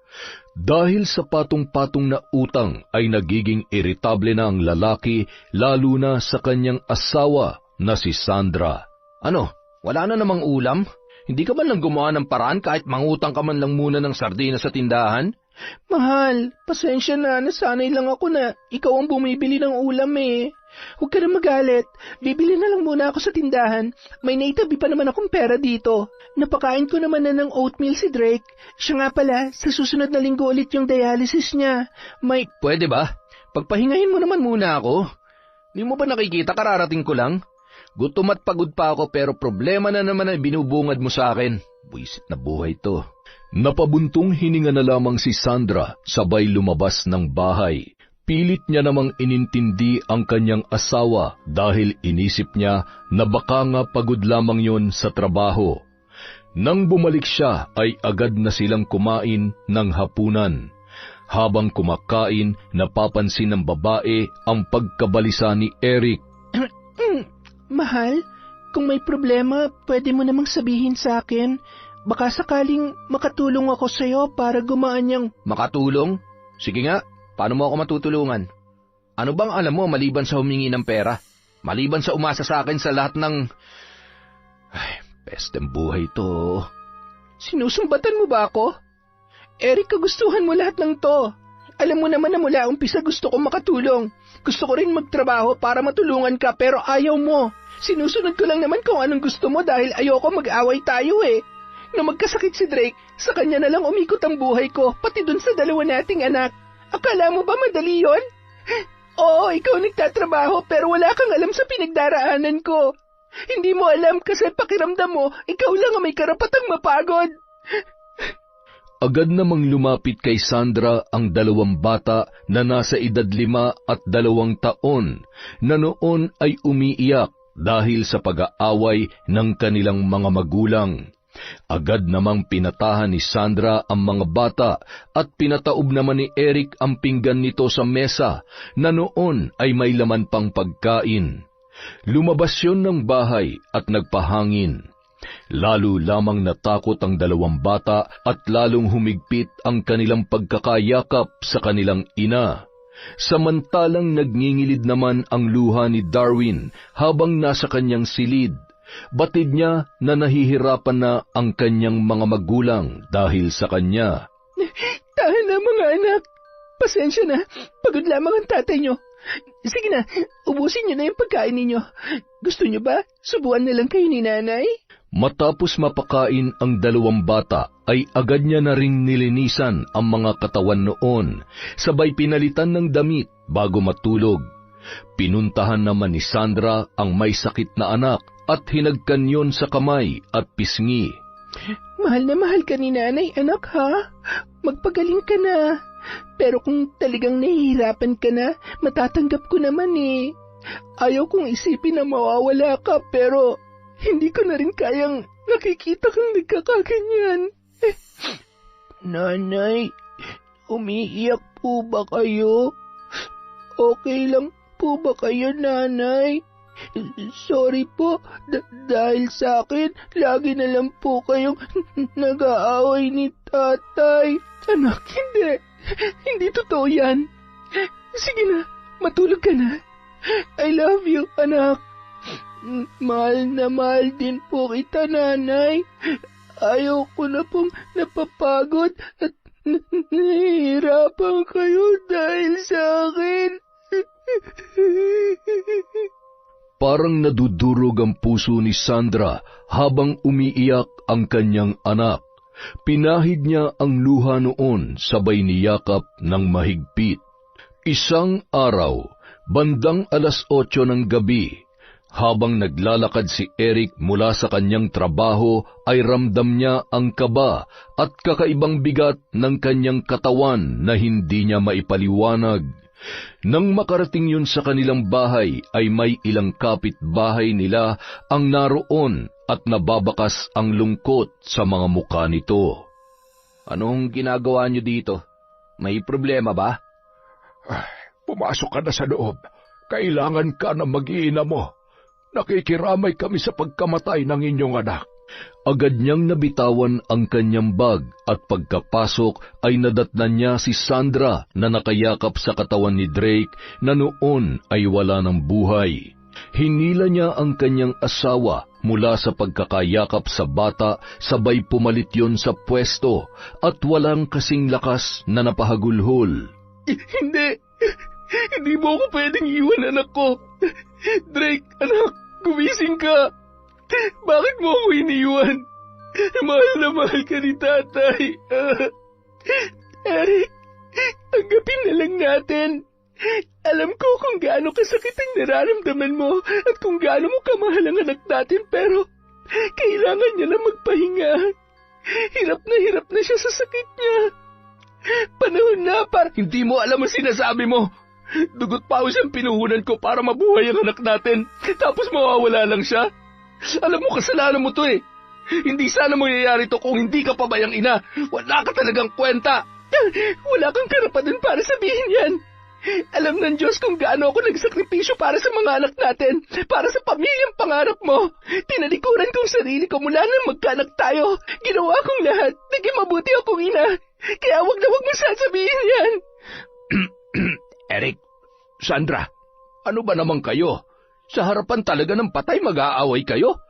Dahil sa patong-patong na utang ay nagiging iritable na ang lalaki, lalo na sa kanyang asawa na si Sandra. Ano, wala na namang ulam? Hindi ka man lang gumawa ng paraan kahit mangutang ka man lang muna ng sardinas sa tindahan? Mahal, pasensya na, nasanay lang ako na ikaw ang bumibili ng ulam Huwag ka na magalit, bibili na lang muna ako sa tindahan. May naitabi pa naman akong pera dito. Napakain ko naman na ng oatmeal si Drake. Siya nga pala, sa susunod na linggo ulit yung dialysis niya. Pwede ba? Pagpahingahin mo naman muna ako. Di mo ba nakikita kararating ko lang? Gutom at pagod pa ako pero problema na naman ay binubungad mo sa akin. Buisit na buhay to. Napabuntong hininga na lamang si Sandra sabay lumabas ng bahay. Pilit niya namang inintindi ang kanyang asawa dahil inisip niya na baka nga pagod lamang yon sa trabaho. Nang bumalik siya ay agad na silang kumain ng hapunan. Habang kumakain, napapansin ng babae ang pagkabalisa ni Eric. Mahal, kung may problema, pwede mo namang sabihin sa akin. Baka sakaling makatulong ako sa'yo para gumaan yung... Makatulong? Sige nga, paano mo ako matutulungan? Ano bang alam mo maliban sa humingi ng pera? Maliban sa umasa sa akin sa lahat ng... Ay, pesteng buhay to. Sinusumbatan mo ba ako? Eric, kagustuhan mo lahat ng to. Alam mo naman na mula umpisa gusto kong makatulong. Gusto ko rin magtrabaho para matulungan ka pero ayaw mo. Sinusunod ko lang naman kung anong gusto mo dahil ayoko mag-away tayo Nung magkasakit si Drake, sa kanya na lang umikot ang buhay ko, pati dun sa dalawa nating anak. Akala mo ba madali yon? Oo, ikaw nagtatrabaho pero wala kang alam sa pinagdaraanan ko. Hindi mo alam kasi pakiramdam mo, ikaw lang ang may karapatang mapagod. Agad namang lumapit kay Sandra ang dalawang bata na nasa edad 5 at 2 taon na noon ay umiiyak dahil sa pag-aaway ng kanilang mga magulang. Agad namang pinatahan ni Sandra ang mga bata at pinataob naman ni Eric ang pinggan nito sa mesa na noon ay may laman pang pagkain. Lumabas yun ng bahay at nagpahangin. Lalo lamang natakot ang dalawang bata at lalong humigpit ang kanilang pagkakayakap sa kanilang ina. Samantalang nagngingilid naman ang luha ni Darwin habang nasa kanyang silid. Batid niya na nahihirapan na ang kanyang mga magulang dahil sa kanya. Tahan na mga anak. Pasensya na, pagod lamang ang tatay nyo. Sige na, ubusin nyo na yung pagkain ninyo. Gusto nyo ba? Subuan na lang kayo ni nanay? Matapos mapakain ang dalawang bata, ay agad niya na ring nilinisan ang mga katawan noon, sabay pinalitan ng damit bago matulog. Pinuntahan naman ni Sandra ang may sakit na anak at hinagkan yon sa kamay at pisngi. Mahal na mahal ka ni nanay, anak, ha? Magpagaling ka na. Pero kung talagang nahihirapan ka na, matatanggap ko naman eh. Ayaw kong isipin na mawawala ka, pero hindi ko na rin kayang nakikita kang nagkakaganyan. Nanay, umiiyak po ba kayo? Okay lang po ba kayo, nanay? Sorry po, dahil sa akin, lagi na lang po kayong nag-aaway ni tatay. Anak, hindi. Hindi totoo yan. Sige na, matulog ka na. I love you, anak. Mahal na mahal din po kita, nanay. Ayaw ko na pong napapagod at nahihirapan kayo dahil sa akin. Parang nadudurog ang puso ni Sandra habang umiiyak ang kanyang anak. Pinahid niya ang luha noon sabay niyakap ng mahigpit. Isang araw, bandang 8:00 ng gabi, habang naglalakad si Eric mula sa kanyang trabaho ay ramdam niya ang kaba at kakaibang bigat ng kanyang katawan na hindi niya maipaliwanag. Nang makarating yun sa kanilang bahay ay may ilang kapitbahay nila ang naroon at nababakas ang lungkot sa mga mukha nito. Anong ginagawa niyo dito? May problema ba? Pumasok ka na sa loob. Kailangan ka na mag-iina mo. Nakikiramay kami sa pagkamatay ng inyong anak. Agad niyang nabitawan ang kanyang bag at pagkapasok ay nadatnan niya si Sandra na nakayakap sa katawan ni Drake na noon ay wala ng buhay. Hinila niya ang kanyang asawa mula sa pagkakayakap sa bata, sabay pumalit yon sa pwesto at walang kasing lakas na napahagulhol. Hindi mo ako pwedeng iwan, anak ko. Drake, anak, gumising ka. Bakit mo ako iniwan? Mahal na mahal ka ni tatay. Eric, tanggapin na lang natin. Alam ko kung gaano kasakit ang nararamdaman mo at kung gaano mo kamahal ang anak natin, pero kailangan niya lang magpahinga. Hirap na siya sa sakit niya. Panahon na para... Hindi mo alam ang sinasabi mo. Dugot pa siyang pinuhunan ko para mabuhay ang anak natin. Tapos mawawala lang siya. Alam mo, kasalanan mo to eh. Hindi sana mangyayari to kung hindi ka pa bayang ina. Wala ka talagang kwenta. Wala kang karapatan para sabihin yan. Alam ng Diyos kung gaano ako nagsakripisyo para sa mga anak natin, para sa pamilyang pangarap mo. Tinalikuran kong sarili ko mula nang magkanak tayo. Ginawa kong lahat. Naging mabuti akong ina. Kaya wag na wag mo sasabihin yan. Eric, Sandra, ano ba naman kayo? Sa harapan talaga ng patay mag-aaway kayo?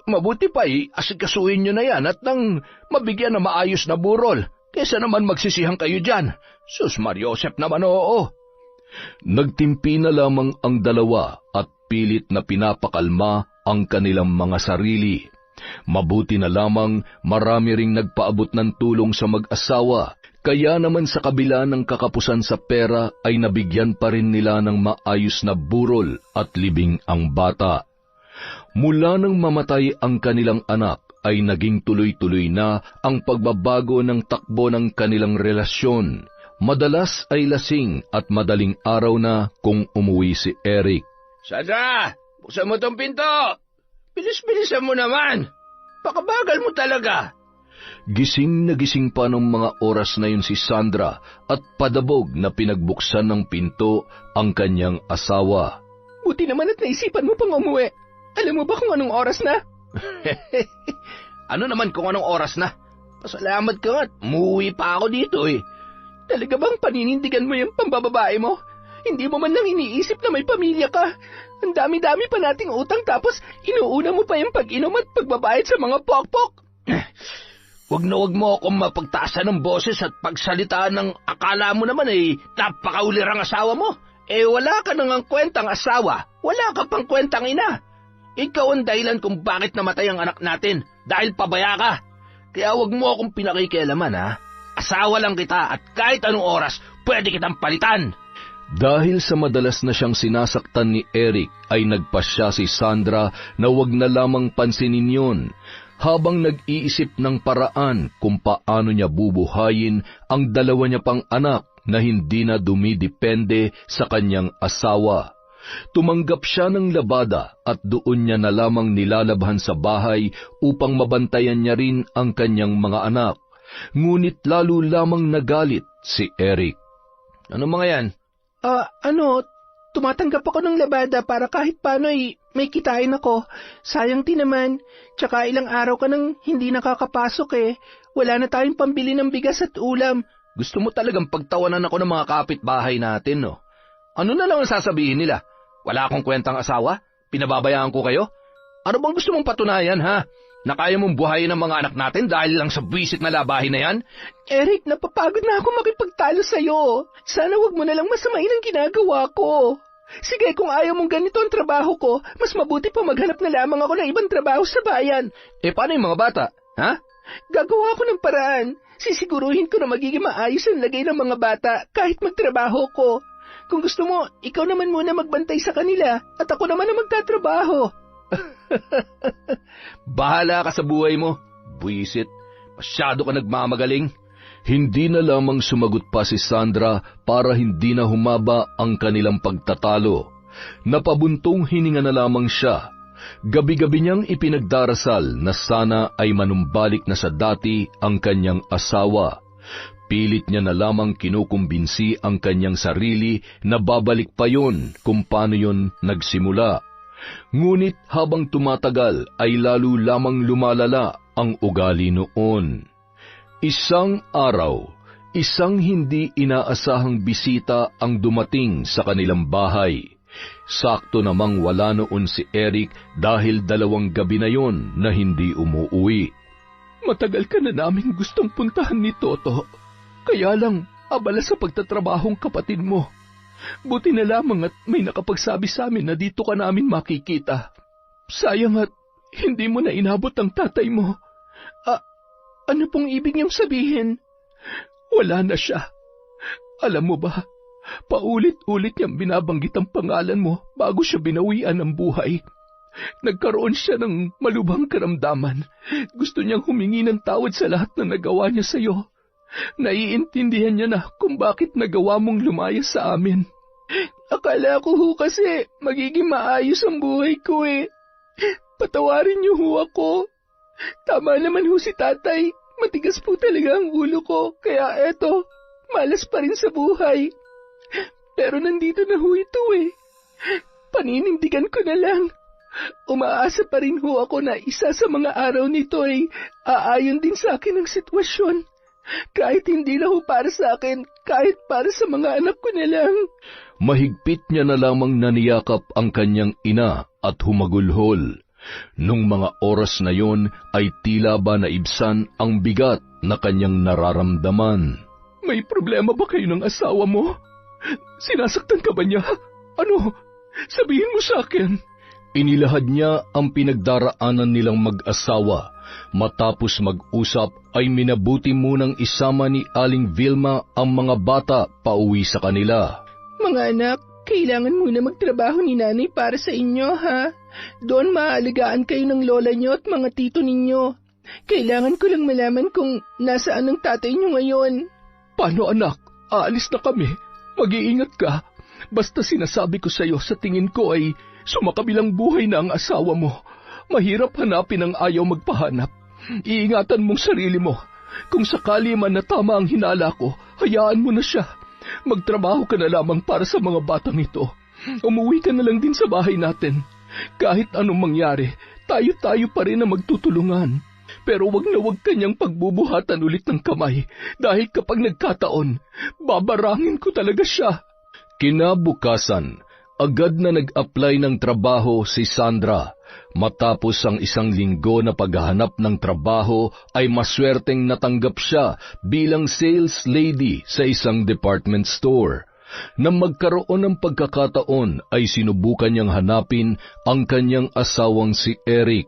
Mabuti pa asikasuhin nyo na yan at nang mabigyan na maayos na burol, kesa naman magsisihang kayo dyan. Sus Mariosep naman, oo. Nagtimpi na lamang ang dalawa at pilit na pinapakalma ang kanilang mga sarili. Mabuti na lamang marami ring nagpaabot ng tulong sa mag-asawa, kaya naman sa kabila ng kakapusan sa pera ay nabigyan pa rin nila ng maayos na burol at libing ang bata. Mula nang mamatay ang kanilang anak ay naging tuloy-tuloy na ang pagbabago ng takbo ng kanilang relasyon. Madalas ay lasing at madaling araw na kung umuwi si Eric. Sandra, buksan mo tong pinto! Bilis-bilisan mo naman! Pakabagal mo talaga! Gising na gising pa ng mga oras na yun si Sandra at padabog na pinagbuksan ng pinto ang kanyang asawa. Buti naman at naisipan mo pang umuwi. Alam mo ba kung anong oras na? Ano naman kung anong oras na? Pasalamat ka nga at umuwi pa ako dito eh. Talaga bang paninindigan mo yung pambababae mo? Hindi mo man lang iniisip na may pamilya ka. Ang dami-dami pa nating utang tapos inuuna mo pa yung pag-inom at pagbabayad sa mga pokpok. Wag mo akong mapagtaasan ng boses at pagsalitaan ng akala mo naman napakaulIr ang asawa mo. Wala ka nang ang kwentang asawa. Wala ka pang kwentang ina. Ikaw ang dahilan kung bakit namatay ang anak natin dahil pabaya ka. Kaya wag mo akong pinakikialaman ha. Asawa lang kita at kahit anong oras pwede kitang palitan. Dahil sa madalas na siyang sinasaktan ni Eric ay nagpasya si Sandra na wag na lamang pansinin yun, habang nag-iisip ng paraan kung paano niya bubuhayin ang dalawa niya pang anak na hindi na dumidepende sa kanyang asawa. Tumanggap siya ng labada at doon niya na lamang nilalabhan sa bahay upang mabantayan niya rin ang kanyang mga anak. Ngunit lalo lamang nagalit si Eric. Ano mga yan? Tumatanggap ako ng labada para kahit paano may kitain ako. Sayang din naman, tsaka ilang araw ka nang hindi nakakapasok eh. Wala na tayong pambili ng bigas at ulam. Gusto mo talagang pagtawanan ako ng mga kapitbahay natin, no? Ano na lang ang sasabihin nila? Wala akong kwentang asawa? Pinababayaan ko kayo? Ano bang gusto mong patunayan, ha? Na kaya mong buhayin ang mga anak natin dahil lang sa buwisit na labahin na yan? Eric, napapagod na ako makipagtalo sa'yo. Sana wag mo na lang masamain ang ginagawa ko. Sige, kung ayaw mong ganito ang trabaho ko, mas mabuti pa maghanap na lamang ako ng ibang trabaho sa bayan. Paano yung mga bata? Ha? Gagawa ko ng paraan. Sisiguruhin ko na magiging maayos ang lagay ng mga bata kahit magtrabaho ko. Kung gusto mo, ikaw naman muna magbantay sa kanila at ako naman ang magtatrabaho. Bahala ka sa buhay mo, buwisit. Masyado ka nagmamagaling. Hindi na lamang sumagot pa si Sandra para hindi na humaba ang kanilang pagtatalo. Napabuntong hininga na lamang siya. Gabi-gabi niyang ipinagdarasal na sana ay manumbalik na sa dati ang kanyang asawa. Pilit niya na lamang kinukumbinsi ang kanyang sarili na babalik pa yon kung paano yon nagsimula. Ngunit habang tumatagal ay lalo lamang lumalala ang ugali noon. Isang araw, isang hindi inaasahang bisita ang dumating sa kanilang bahay. Sakto namang wala noon si Eric dahil 2 gabi na yon na hindi umuuwi. Matagal ka na namin gustong puntahan ni Toto. Kaya lang, abala sa pagtatrabahong kapatid mo. Buti na lamang at may nakapagsabi sa amin na dito ka namin makikita. Sayang at hindi mo na inabot ang tatay mo. Ano pong ibig niyong sabihin? Wala na siya. Alam mo ba, paulit-ulit niyang binabanggit ang pangalan mo bago siya binawian ng buhay. Nagkaroon siya ng malubhang karamdaman. Gusto niyang humingi ng tawad sa lahat na nagawa niya sa iyo. Naiintindihan niya na kung bakit nagawa mong lumaya sa amin. Akala ko kasi magiging maayos ang buhay ko eh. Patawarin niyo ako. Tama naman si tatay. Matigas po talaga ang ulo ko. Kaya eto, malas pa rin sa buhay. Pero nandito na ito eh. Paninindigan ko na lang. Umaasa pa rin ako na isa sa mga araw nito ay aayon din sa akin ang sitwasyon. Kahit hindi na para sa akin, kahit para sa mga anak ko na lang. Mahigpit niya na lamang naniyakap ang kanyang ina at humagulhol. Nung mga oras na yon ay tila ba naibsan ang bigat na kanyang nararamdaman. May problema ba kayo ng asawa mo? Sinasaktan ka ba niya? Ano? Sabihin mo sa akin. Inilahad niya ang pinagdaraanan nilang mag-asawa. Matapos mag-usap ay minabuti munang isama ni Aling Vilma ang mga bata pauwi sa kanila. Mga anak, kailangan muna magtrabaho ni nanay para sa inyo, ha? Doon maaalagaan kayo ng lola niyo at mga tito ninyo. Kailangan ko lang malaman kung nasaan ang tatay niyo ngayon. Paano anak? Aalis na kami. Mag-iingat ka. Basta sinasabi ko sa iyo sa tingin ko ay sumakabilang buhay na ang asawa mo. Mahirap hanapin ang ayaw magpahanap. Iingatan mong sarili mo. Kung sakali man na tama ang hinala ko, hayaan mo na siya. Magtrabaho ka na lamang para sa mga batang ito. Umuwi ka na lang din sa bahay natin. Kahit anong mangyari, tayo-tayo pa rin na magtutulungan. Pero wag na wag kanyang pagbubuhatan ulit ng kamay dahil kapag nagkataon, babarangin ko talaga siya. Kinabukasan, agad na nag-apply ng trabaho si Sandra. Matapos ang 1 linggo na paghahanap ng trabaho ay maswerteng natanggap siya bilang sales lady sa isang department store. Nang magkaroon ng pagkakataon ay sinubukan niyang hanapin ang kanyang asawang si Eric.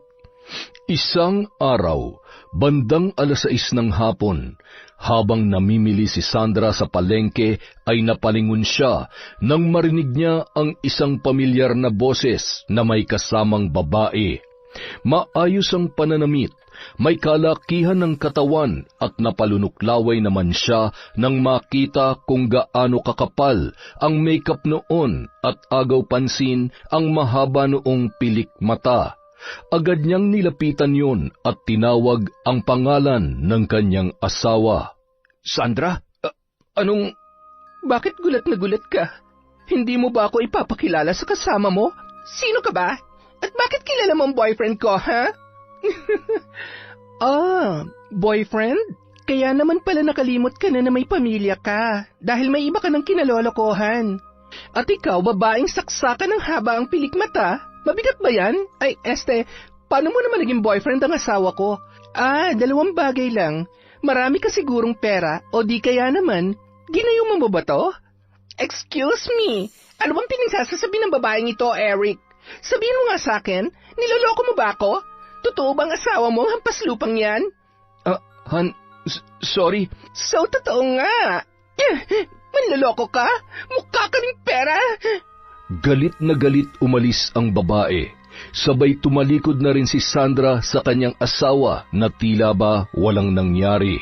Isang araw, bandang 6:00 ng hapon, habang namimili si Sandra sa palengke ay napalingon siya nang marinig niya ang isang pamilyar na boses na may kasamang babae. Maayos ang pananamit, may kalakihan ng katawan at napalunuklaway naman siya nang makita kung gaano kakapal ang makeup noon at agaw pansin ang mahaba noong pilik mata. Agad niyang nilapitan yon at tinawag ang pangalan ng kanyang asawa. Sandra, bakit gulat na gulat ka? Hindi mo ba ako ipapakilala sa kasama mo? Sino ka ba? At bakit kilala mo ang boyfriend ko, ha? Boyfriend? Kaya naman pala nakalimot ka na may pamilya ka dahil may iba ka ng kinalolokohan. At ikaw, babaeng saksakan ng haba ang pilik mata? Mabigat ba yan? Ay, paano mo naman naging boyfriend ang asawa ko? 2 bagay lang. Marami ka sigurong pera o di kaya naman, ginayuman mo ba to? Excuse me, ano bang pinagsasasabi ng babaeng ito, Eric? Sabihin mo nga sa akin, niloloko mo ba ako? Totoo bang asawa mo ang hampas lupang yan? Sorry. So, totoo nga. Manloloko ka? Mukha ka ng pera. Galit na galit umalis ang babae. Sabay tumalikod na rin si Sandra sa kanyang asawa na tila ba walang nangyari.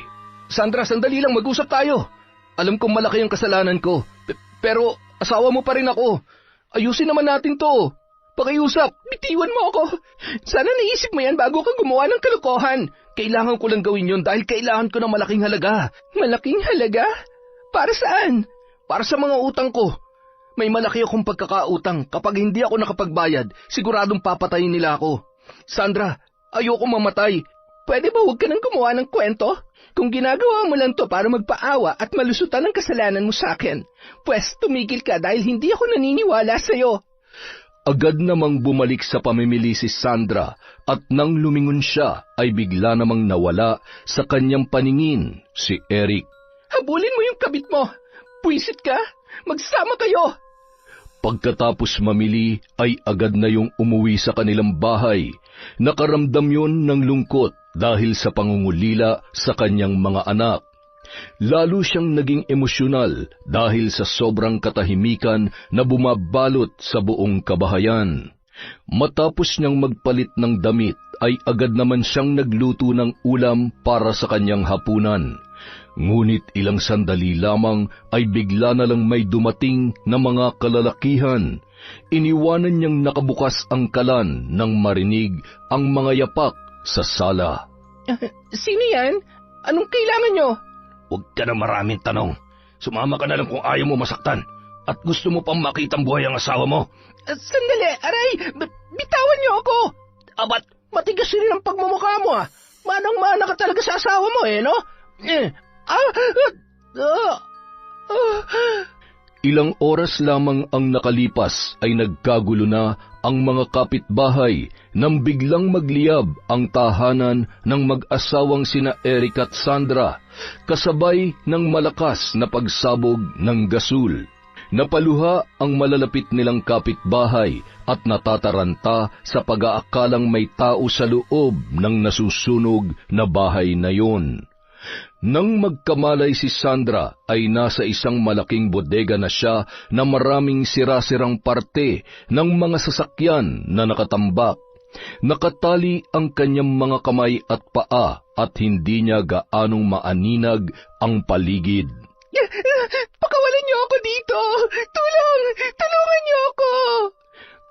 Sandra, sandali lang, mag-usap tayo. Alam kong malaki ang kasalanan ko, pero asawa mo pa rin ako. Ayusin naman natin to. Pakiusap. Bitiwan mo ako. Sana naisip mo yan bago ka gumawa ng kalokohan. Kailangan ko lang gawin yon dahil kailangan ko ng malaking halaga. Malaking halaga? Para saan? Para sa mga utang ko. May malaki akong pagkakautang. Kapag hindi ako nakapagbayad, siguradong papatayin nila ako. Sandra, ayoko mamatay. Pwede ba huwag ka nang gumawa ng kwento? Kung ginagawa mo lang to para magpaawa at malusutan ang kasalanan mo sa akin, pwes tumigil ka dahil hindi ako naniniwala sa'yo. Agad namang bumalik sa pamimili si Sandra at nang lumingon siya ay bigla namang nawala sa kanyang paningin si Eric. Habulin mo yung kabit mo. Puwisit ka. Magsama kayo. Pagkatapos mamili ay agad na yung umuwi sa kanilang bahay. Nakaramdam yun ng lungkot dahil sa pangungulila sa kanyang mga anak. Lalo siyang naging emosyonal dahil sa sobrang katahimikan na bumabalot sa buong kabahayan. Matapos niyang magpalit ng damit ay agad naman siyang nagluto ng ulam para sa kanyang hapunan. Ngunit ilang sandali lamang ay bigla na lang may dumating na mga kalalakihan. Iniwanan niyang nakabukas ang kalan nang marinig ang mga yapak sa sala. Sino yan? Anong kailangan nyo? Huwag ka na maraming tanong. Sumama ka na lang kung ayaw mo masaktan. At gusto mo pang makitang buhay ang asawa mo. Sandali, aray! Bitawan niyo ako! Abat! Matigas rin ang pagmumukha mo, ah! Manang-mana ka talaga sa asawa mo, no? Ilang oras lamang ang nakalipas ay nagkagulo na ang mga kapitbahay nang biglang magliyab ang tahanan ng mag-asawang sina Eric at Sandra, kasabay ng malakas na pagsabog ng gasul. Napaluha ang malalapit nilang kapitbahay at natataranta sa pag-aakalang may tao sa loob ng nasusunog na bahay na yon. Nang magkamalay si Sandra ay nasa isang malaking bodega na siya na maraming sira-sirang parte ng mga sasakyan na nakatambak. Nakatali ang kanyang mga kamay at paa at hindi niya gaanong maaninag ang paligid. Pakawalan niyo ako dito! Tulungan niyo ako!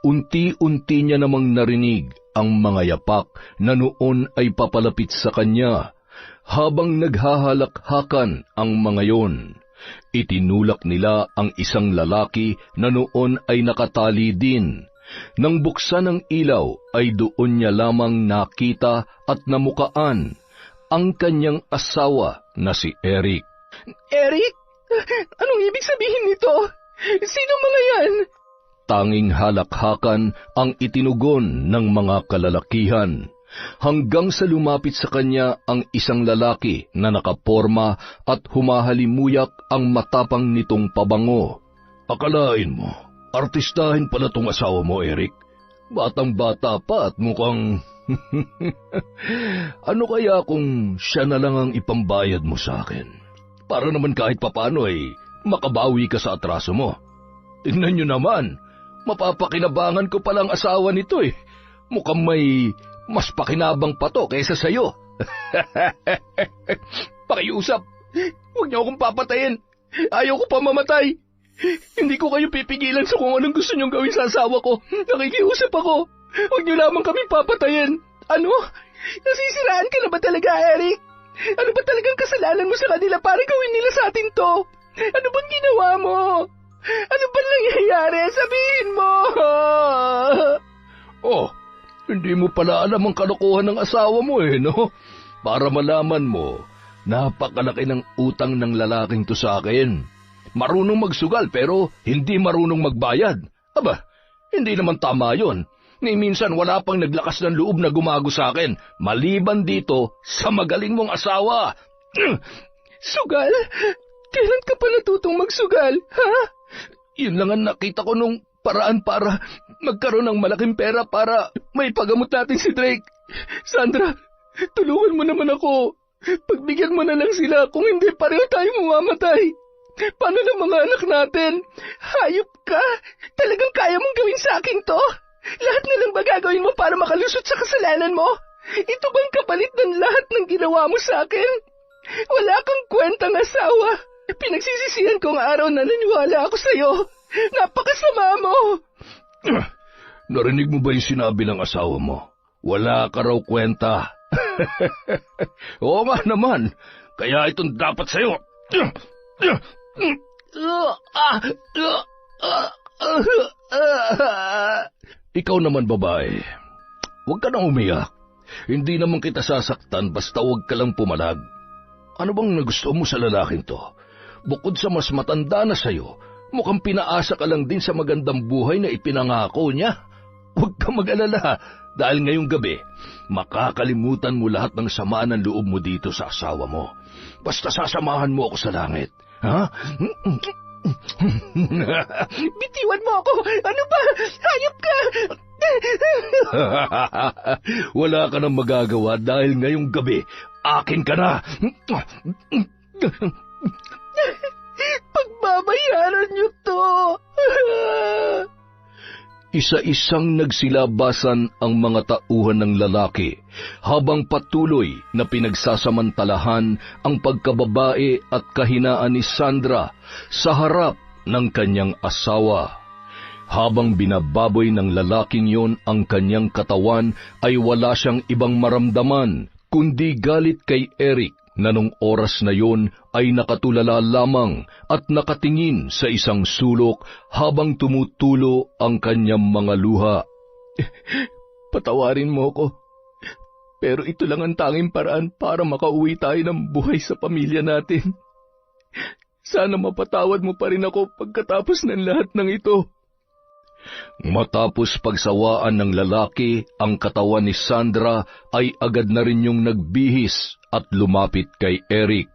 Unti-unti niya namang narinig ang mga yapak na noon ay papalapit sa kanya. Habang naghahalakhakan ang mga yon, itinulak nila ang isang lalaki na noon ay nakatali din. Nang buksan ang ilaw ay doon niya lamang nakita at namukaan ang kanyang asawa na si Eric. Eric? Anong ibig sabihin nito? Sino mga yan? Tanging halakhakan ang itinugon ng mga kalalakihan. Hanggang sa lumapit sa kanya ang isang lalaki na nakaporma at humahalimuyak ang matapang nitong pabango. Akalain mo, artistahin pala tong asawa mo, Eric. Batang-bata pa at mukhang... Ano kaya kung siya na lang ang ipambayad mo sa akin? Para naman kahit papano ay makabawi ka sa atraso mo. Tingnan nyo naman, mapapakinabangan ko palang asawa nito eh. Mukhang may mas pakinabang pa to kaysa sa'yo. Pakiusap, huwag niyo akong papatayin. Ayaw ko pa mamatay. Hindi ko kayo pipigilan sa kung anong gusto niyong gawin sa asawa ko. Nakikiusap ako. Huwag niyo lamang kami papatayin. Ano? Nasisiraan ka na ba talaga, Eric? Ano ba talagang kasalanan mo sa kanila para gawin nila sa atin to? Ano bang ginawa mo? Ano ba nangyayari? Sabihin mo! Oh, hindi mo pala alam ang kalokohan ng asawa mo no? Para malaman mo, napakalaki ng utang ng lalaking to sa akin. Marunong magsugal pero hindi marunong magbayad. Aba, hindi naman tama yon. Ni minsan wala pang naglakas ng loob na gumago sa akin, maliban dito sa magaling mong asawa. Sugal? Kailan ka pa natutong magsugal, ha? Yun lang ang nakita ko nung paraan para magkaroon ng malaking pera para may pagamot natin si Drake. Sandra, tulungan mo naman ako. Pagbigyan mo na lang sila, kung hindi pareho tayo mamamatay. Paano ng mga anak natin? Hayop ka? Talagang kaya mong gawin sa akin to? Lahat na lang ba gagawin mo para makalusot sa kasalanan mo? Ito bang kapalit ng lahat ng ginawa mo sa akin? Wala kang kwentang asawa. Pinagsisisihan ko ang araw na naniwala ako sa'yo. Napakasama mo. Narinig mo ba yung sinabi ng asawa mo? Wala ka raw kwenta. Oo nga naman. Kaya itong dapat sa'yo. Ikaw naman, babae. Huwag ka nang umiyak. Hindi naman kita sasaktan basta huwag ka lang pumalag. Ano bang nagustuhan mo sa lalaking to? Bukod sa mas matanda na sa'yo, mukhang pinaasa ka lang din sa magandang buhay na ipinangako niya. Huwag ka mag-alala dahil ngayong gabi, makakalimutan mo lahat ng sama ng loob mo dito sa asawa mo. Basta sasamahan mo ako sa langit. Ha? Bitiwan mo ako! Ano ba? Hayop ka! Wala ka nang magagawa dahil ngayong gabi, akin ka na! Pagbabayaran niyo to! Isa-isang nagsilabasan ang mga tauhan ng lalaki habang patuloy na pinagsasamantalahan ang pagkababae at kahinaan ni Sandra sa harap ng kanyang asawa. Habang binababoy ng lalaking yon ang kanyang katawan ay wala siyang ibang maramdaman kundi galit kay Eric na nung oras na yon ay nakatulala lamang at nakatingin sa isang sulok habang tumutulo ang kanyang mga luha. Patawarin mo ko, pero ito lang ang tanging paraan para makauwi tayo ng buhay sa pamilya natin. Sana mapatawad mo pa rin ako pagkatapos ng lahat ng ito. Matapos pagsawaan ng lalaki ang katawan ni Sandra ay agad na rin yung nagbihis at lumapit kay Eric.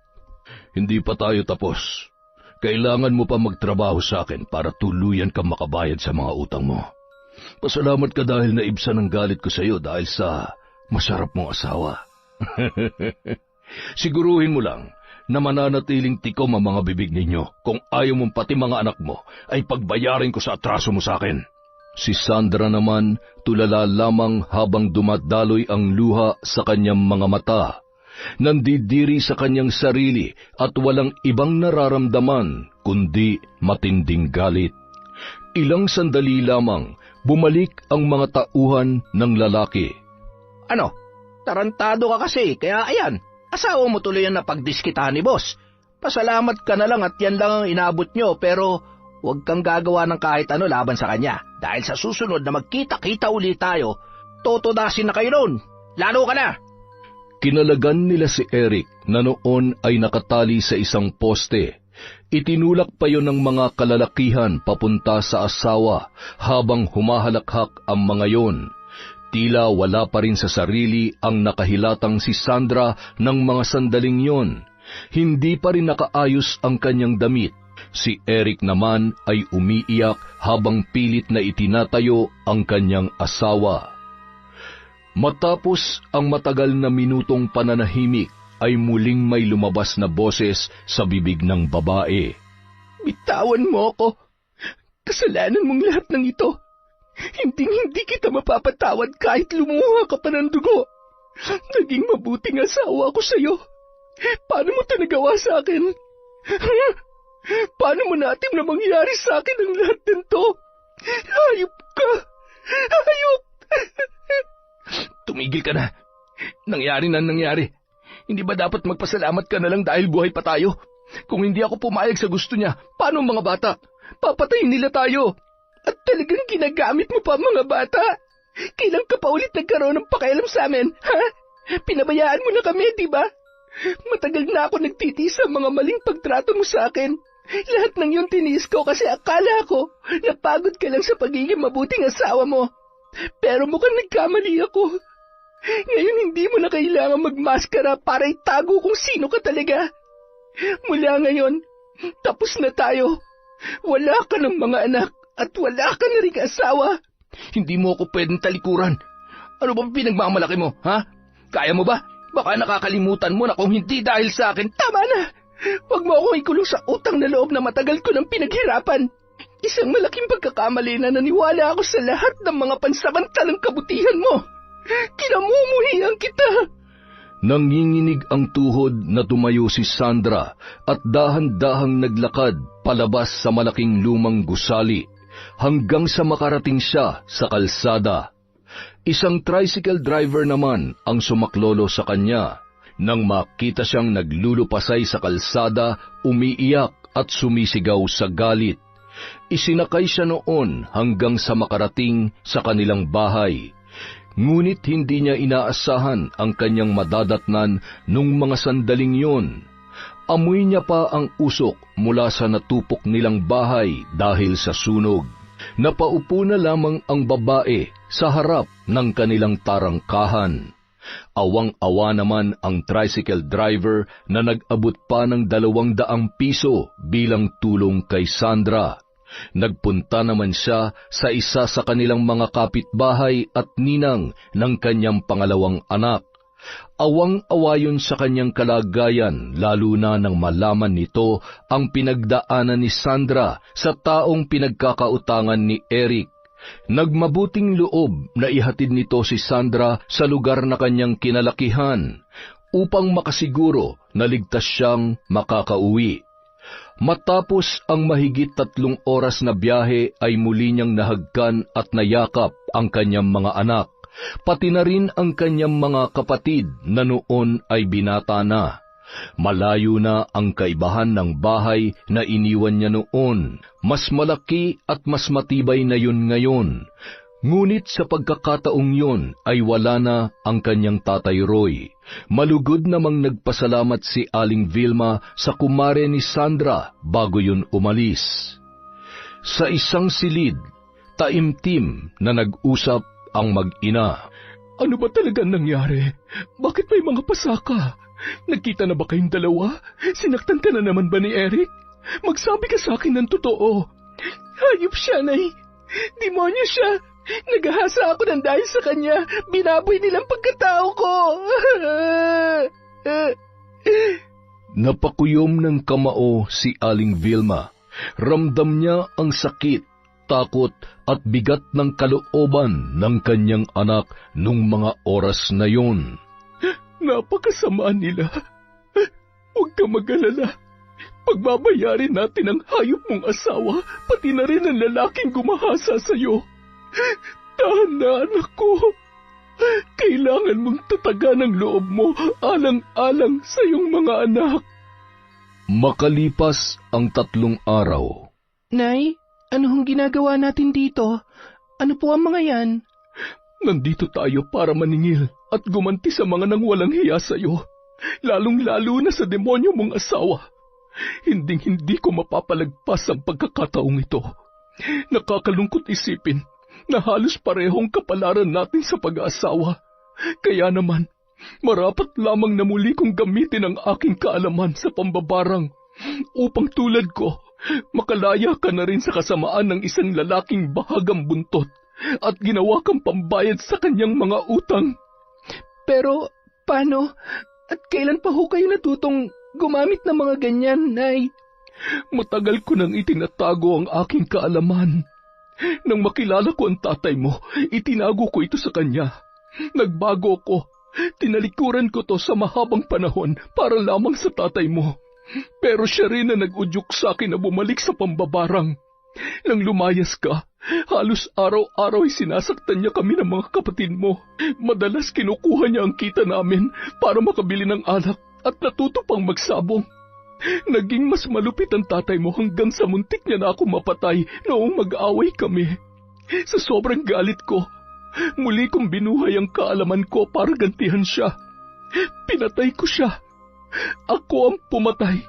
Hindi pa tayo tapos. Kailangan mo pa magtrabaho sa akin para tuluyan kang makabayad sa mga utang mo. Pasalamat ka dahil naibsan ang galit ko sa iyo dahil sa masarap mong asawa. Siguruhin mo lang na mananatiling tikom ang mga bibig ninyo kung ayaw mong pati mga anak mo ay pagbayarin ko sa atraso mo sa akin. Si Sandra naman tulala lamang habang dumadaloy ang luha sa kanyang mga mata. Nandidiri sa kanyang sarili at walang ibang nararamdaman kundi matinding galit. Ilang sandali lamang bumalik ang mga tauhan ng lalaki. Ano? Tarantado ka kasi, kaya ayan. Asawa mo tuloy ang napagdiskitahan ni boss. Pasalamat ka na lang at yan lang ang inabot nyo pero huwag kang gagawa ng kahit ano laban sa kanya. Dahil sa susunod na magkita-kita ulit tayo, totodasin na kayo noon. Lalo ka na! Kinalagan nila si Eric na noon ay nakatali sa isang poste. Itinulak pa yon ng mga kalalakihan papunta sa asawa habang humahalakhak ang mga yon. Tila wala pa rin sa sarili ang nakahilatang si Sandra ng mga sandaling yon. Hindi pa rin nakaayos ang kanyang damit. Si Eric naman ay umiiyak habang pilit na itinatayo ang kanyang asawa. Matapos ang matagal na minutong pananahimik, ay muling may lumabas na boses sa bibig ng babae. Bitawan mo ako. Kasalanan mong lahat ng ito. Hindi kita mapapatawad kahit lumuha ka pa ng dugo. Naging mabuting asawa ako sa'yo. Paano mo ito nagawa sa akin? Paano mo natin na mangyari sa akin ang lahat nito? Hayop ka! Hayop! Tumigil ka na. Nangyari na nangyari. Hindi ba dapat magpasalamat ka na lang dahil buhay pa tayo? Kung hindi ako pumayag sa gusto niya, paano mga bata? Papatayin nila tayo. At talagang ginagamit mo pa mga bata? Kailan ka pa ulit nagkaroon ng pakialam sa amin, ha? Pinabayaan mo na kami, di ba? Matagal na ako nagtitiis sa mga maling pagtrato mo sa akin. Lahat ng yun tiniis ko kasi akala ko napagod ka lang sa pagiging mabuting asawa mo. Pero mukhang nagkamali ako. Ngayon hindi mo na kailangan magmaskara para itago kung sino ka talaga. Mula ngayon, tapos na tayo. Wala ka ng mga anak at wala ka na rin asawa. Hindi mo ako pwedeng talikuran. Ano ba pinagmamalaki mo, ha? Kaya mo ba? Baka nakakalimutan mo na kung hindi dahil sa akin. Tama na! Huwag mo akong ikulong sa utang na loob na matagal ko nang pinaghirapan. Isang malaking pagkakamali na naniwala ako sa lahat ng mga pansamantalang kabutihan mo. Kinamumuhian kita. Nanginginig ang tuhod na tumayo si Sandra at dahan-dahang naglakad palabas sa malaking lumang gusali hanggang sa makarating siya sa kalsada. Isang tricycle driver naman ang sumaklolo sa kanya. Nang makita siyang naglulupasay sa kalsada, umiiyak at sumisigaw sa galit. Isinakay siya noon hanggang sa makarating sa kanilang bahay. Ngunit hindi niya inaasahan ang kanyang madadatnan nung mga sandaling yun. Amoy niya pa ang usok mula sa natupok nilang bahay dahil sa sunog. Napaupo na lamang ang babae sa harap ng kanilang tarangkahan. Awang-awa naman ang tricycle driver na nag-abot pa ng 200 piso bilang tulong kay Sandra. Nagpunta naman siya sa isa sa kanilang mga kapitbahay at ninang ng kanyang pangalawang anak. Awang-awa yun sa kanyang kalagayan, lalo na nang malaman nito ang pinagdaanan ni Sandra sa taong pinagkakautangan ni Eric. Nagmabuting loob na ihatid nito si Sandra sa lugar na kanyang kinalakihan upang makasiguro na ligtas siyang makakauwi. Matapos ang mahigit 3 oras na biyahe ay muli niyang nahagkan at nayakap ang kanyang mga anak, pati na rin ang kanyang mga kapatid na noon ay binata na. Malayo na ang kaibahan ng bahay na iniwan niya noon. Mas malaki at mas matibay na yun ngayon. Ngunit sa pagkakataong yun ay wala na ang kanyang tatay Roy. Malugod namang nagpasalamat si Aling Vilma sa kumare ni Sandra bago yun umalis. Sa isang silid, taimtim na nag-usap ang mag-ina. Ano ba talaga nangyari? Bakit may mga pasaka? Nagkita na ba kayong dalawa? Sinaktan ka na naman ba ni Eric? Magsabi ka sa akin ng totoo. Hayop siya, Nay. Demonyo siya. Naghahasa ako ng dahil sa kanya. Binaboy nilang pagkatao ko. Napakuyom ng kamao si Aling Vilma. Ramdam niya ang sakit, takot at bigat ng kalooban ng kanyang anak nung mga oras na yun. Napakasama nila. Huwag ka mag-alala. Pagbabayarin natin ang hayop mong asawa, pati na rin ang lalaking gumahasa sa'yo. Tahan na, anak ko. Kailangan mong tatagan ang loob mo alang-alang sa iyong mga anak. Makalipas ang 3 araw. Nay, ano hong ginagawa natin dito? Ano po ang mga yan? Nandito tayo para maningil at gumanti sa mga nang walang hiya sa'yo, lalong-lalo na sa demonyo mong asawa. Hinding-hindi ko mapapalagpas ang pagkakataong ito. Nakakalungkot isipin na halos parehong kapalaran natin sa pag-aasawa. Kaya naman, marapat lamang na muli kong gamitin ang aking kaalaman sa pambabarang upang tulad ko Makalaya ka na rin sa kasamaan ng isang lalaking bahagang buntot at ginawa kang pambayad sa kanyang mga utang. Pero, paano? At kailan pa ho kayo natutong gumamit ng mga ganyan, Nay? Matagal ko nang itinatago ang aking kaalaman. Nang makilala ko ang tatay mo, itinago ko ito sa kanya. Nagbago ko. Tinalikuran ko to sa mahabang panahon para lamang sa tatay mo. Pero siya rin na nag-udyok sa akin na bumalik sa pambabarang. Nang lumayas ka, halos araw-araw ay sinasaktan niya kami ng mga kapatid mo. Madalas kinukuha niya ang kita namin para makabili ng alak at natuto pang magsabong. Naging mas malupit ang tatay mo hanggang sa muntik niya na ako mapatay noong mag-away kami. Sa sobrang galit ko, muli kong binuhay ang kaalaman ko para gantihan siya. Pinatay ko siya. Ako ang pumatay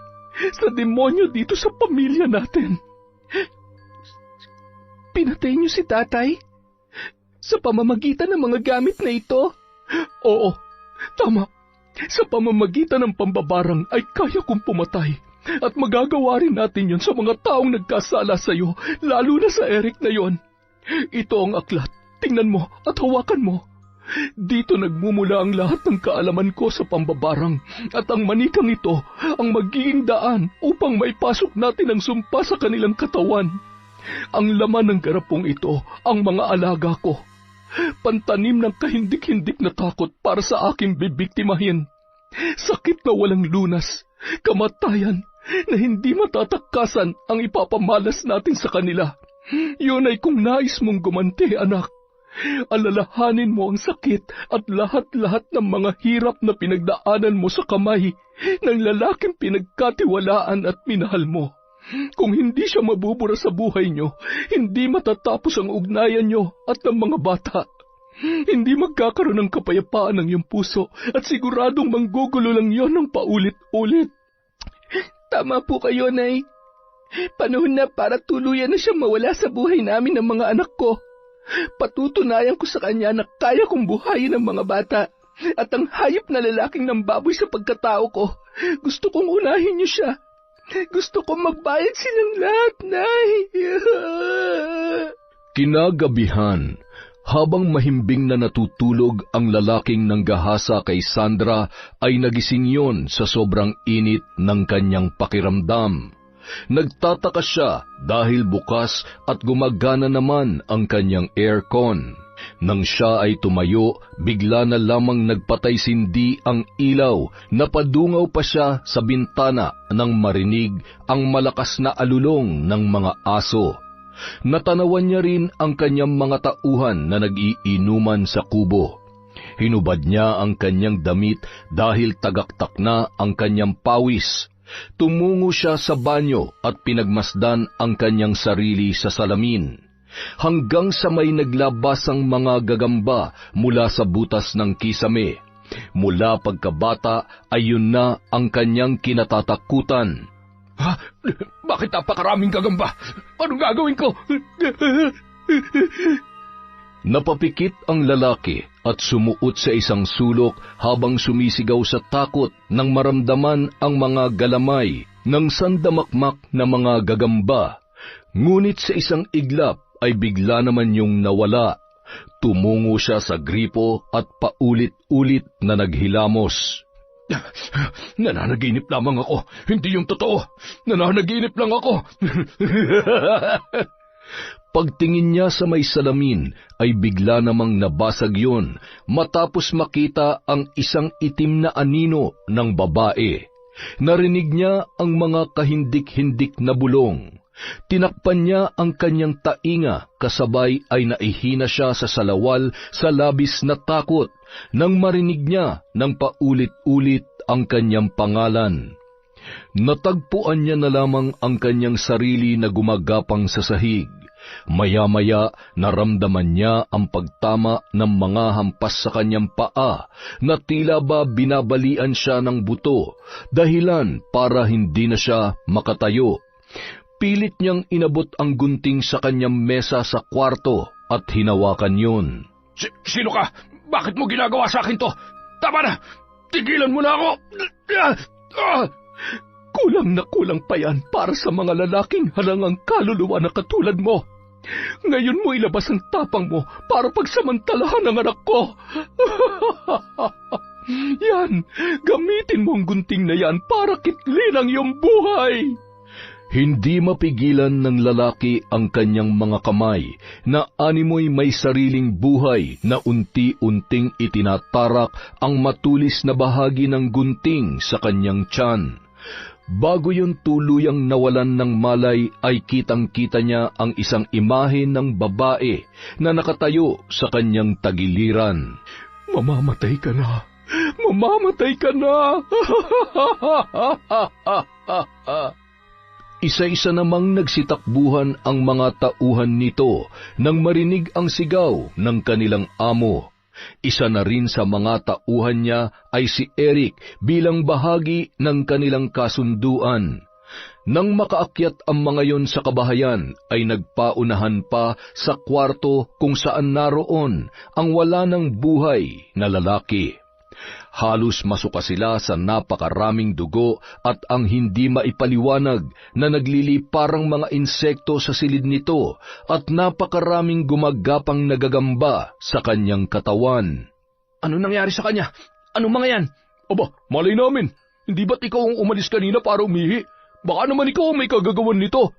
sa demonyo dito sa pamilya natin. Pinatay niyo si tatay? Sa pamamagitan ng mga gamit na ito? Oo, tama. Sa pamamagitan ng pambabarang ay kaya kong pumatay. At magagawa rin natin yon sa mga taong nagkasala sa iyo, lalo na sa Eric na yon. Ito ang aklat. Tingnan mo at hawakan mo. Dito nagmumula ang lahat ng kaalaman ko sa pambabarang at ang manikang ito ang magiging daan upang maipasok natin ang sumpa sa kanilang katawan. Ang laman ng garapong ito ang mga alaga ko. Pantanim ng kahindik-hindik na takot para sa aking bibiktimahin. Sakit na walang lunas, kamatayan na hindi matatakasan ang ipapamalas natin sa kanila. Yun ay kung nais mong gumanti, anak. Alalahanin mo ang sakit at lahat-lahat ng mga hirap na pinagdaanan mo sa kamay ng lalaking pinagkatiwalaan at minahal mo. Kung hindi siya mabubura sa buhay nyo, hindi matatapos ang ugnayan nyo at ng mga bata. Hindi magkakaroon ng kapayapaan ng iyong puso at siguradong manggugulo lang yon ng paulit-ulit. Tama po kayo, Nay. Panahon na para tuluyan na siyang mawala sa buhay namin ng mga anak ko. Patutunayan ko sa kanya na kaya kong buhayin ang mga bata at ang hayop na lalaking nambaboy sa pagkatao ko. Gusto kong unahin niyo siya. Gusto kong magbayad silang lahat, Nay. Kinagabihan, habang mahimbing na natutulog ang lalaking nanggahasa kay Sandra, ay nagising yon sa sobrang init ng kanyang pakiramdam. Nagtataka siya dahil bukas at gumagana naman ang kanyang aircon. Nang siya ay tumayo, bigla na lamang nagpatay-sindi ang ilaw. Napadungaw pa siya sa bintana nang marinig ang malakas na alulong ng mga aso. Natanawan niya rin ang kanyang mga tauhan na nag-iinuman sa kubo. Hinubad niya ang kanyang damit dahil tagaktak na ang kanyang pawis. Tumungo siya sa banyo at pinagmasdan ang kanyang sarili sa salamin. Hanggang sa may naglabasang mga gagamba mula sa butas ng kisame. Mula pagkabata ay yun na ang kanyang kinatatakutan. Ha? Bakit napakaraming gagamba? Anong gagawin ko? Napapikit ang lalaki at sumuot sa isang sulok habang sumisigaw sa takot nang maramdaman ang mga galamay ng sandamakmak na mga gagamba. Ngunit sa isang iglap ay bigla naman yung nawala. Tumungo siya sa gripo at paulit-ulit na naghilamos. Nananaginip lamang ako. Hindi yung totoo. Nananaginip lang ako. Pagtingin niya sa may salamin ay bigla namang nabasag yun matapos makita ang isang itim na anino ng babae. Narinig niya ang mga kahindik-hindik na bulong. Tinakpan niya ang kanyang tainga kasabay ay naihina siya sa salawal sa labis na takot nang marinig niya ng paulit-ulit ang kanyang pangalan. Natagpuan niya na lamang ang kanyang sarili na gumagapang sa sahig. Maya-maya naramdaman niya ang pagtama ng mga hampas sa kanyang paa na tila ba binabalian siya ng buto, dahilan para hindi na siya makatayo. Pilit niyang inabot ang gunting sa kanyang mesa sa kwarto at hinawakan yun. Sino ka? Bakit mo ginagawa sa akin to? Tama na! Tigilan mo na ako! kulang na kulang pa yan para sa mga lalaking halangang kaluluwa na katulad mo. Ngayon mo ilabas ang tapang mo para pagsamantalahan ang anak ko. Yan, gamitin mo ang gunting na yan para kitlin ang iyong buhay. Hindi mapigilan ng lalaki ang kanyang mga kamay na animoy may sariling buhay na unti-unting itinatarak ang matulis na bahagi ng gunting sa kanyang tiyan. Bago yun tuluyang nawalan ng malay ay kitang-kita niya ang isang imahe ng babae na nakatayo sa kanyang tagiliran. Mamamatay ka na! Mamamatay ka na! Isa-isa namang nagsitakbuhan ang mga tauhan nito nang marinig ang sigaw ng kanilang amo. Isa na rin sa mga tauhan niya ay si Eric bilang bahagi ng kanilang kasunduan. Nang makaakyat ang mga yon sa kabahayan, ay nagpaunahan pa sa kwarto kung saan naroon ang wala ng buhay na lalaki. Halos masuka sila sa napakaraming dugo at ang hindi maipaliwanag na nagliliparang mga insekto sa silid nito at napakaraming gumagapang nagagamba sa kanyang katawan. Ano nangyari sa kanya? Ano mga yan? Aba, malay namin. Hindi ba't ikaw ang umalis kanina para umihi? Baka naman ikaw ang may kagagawan nito.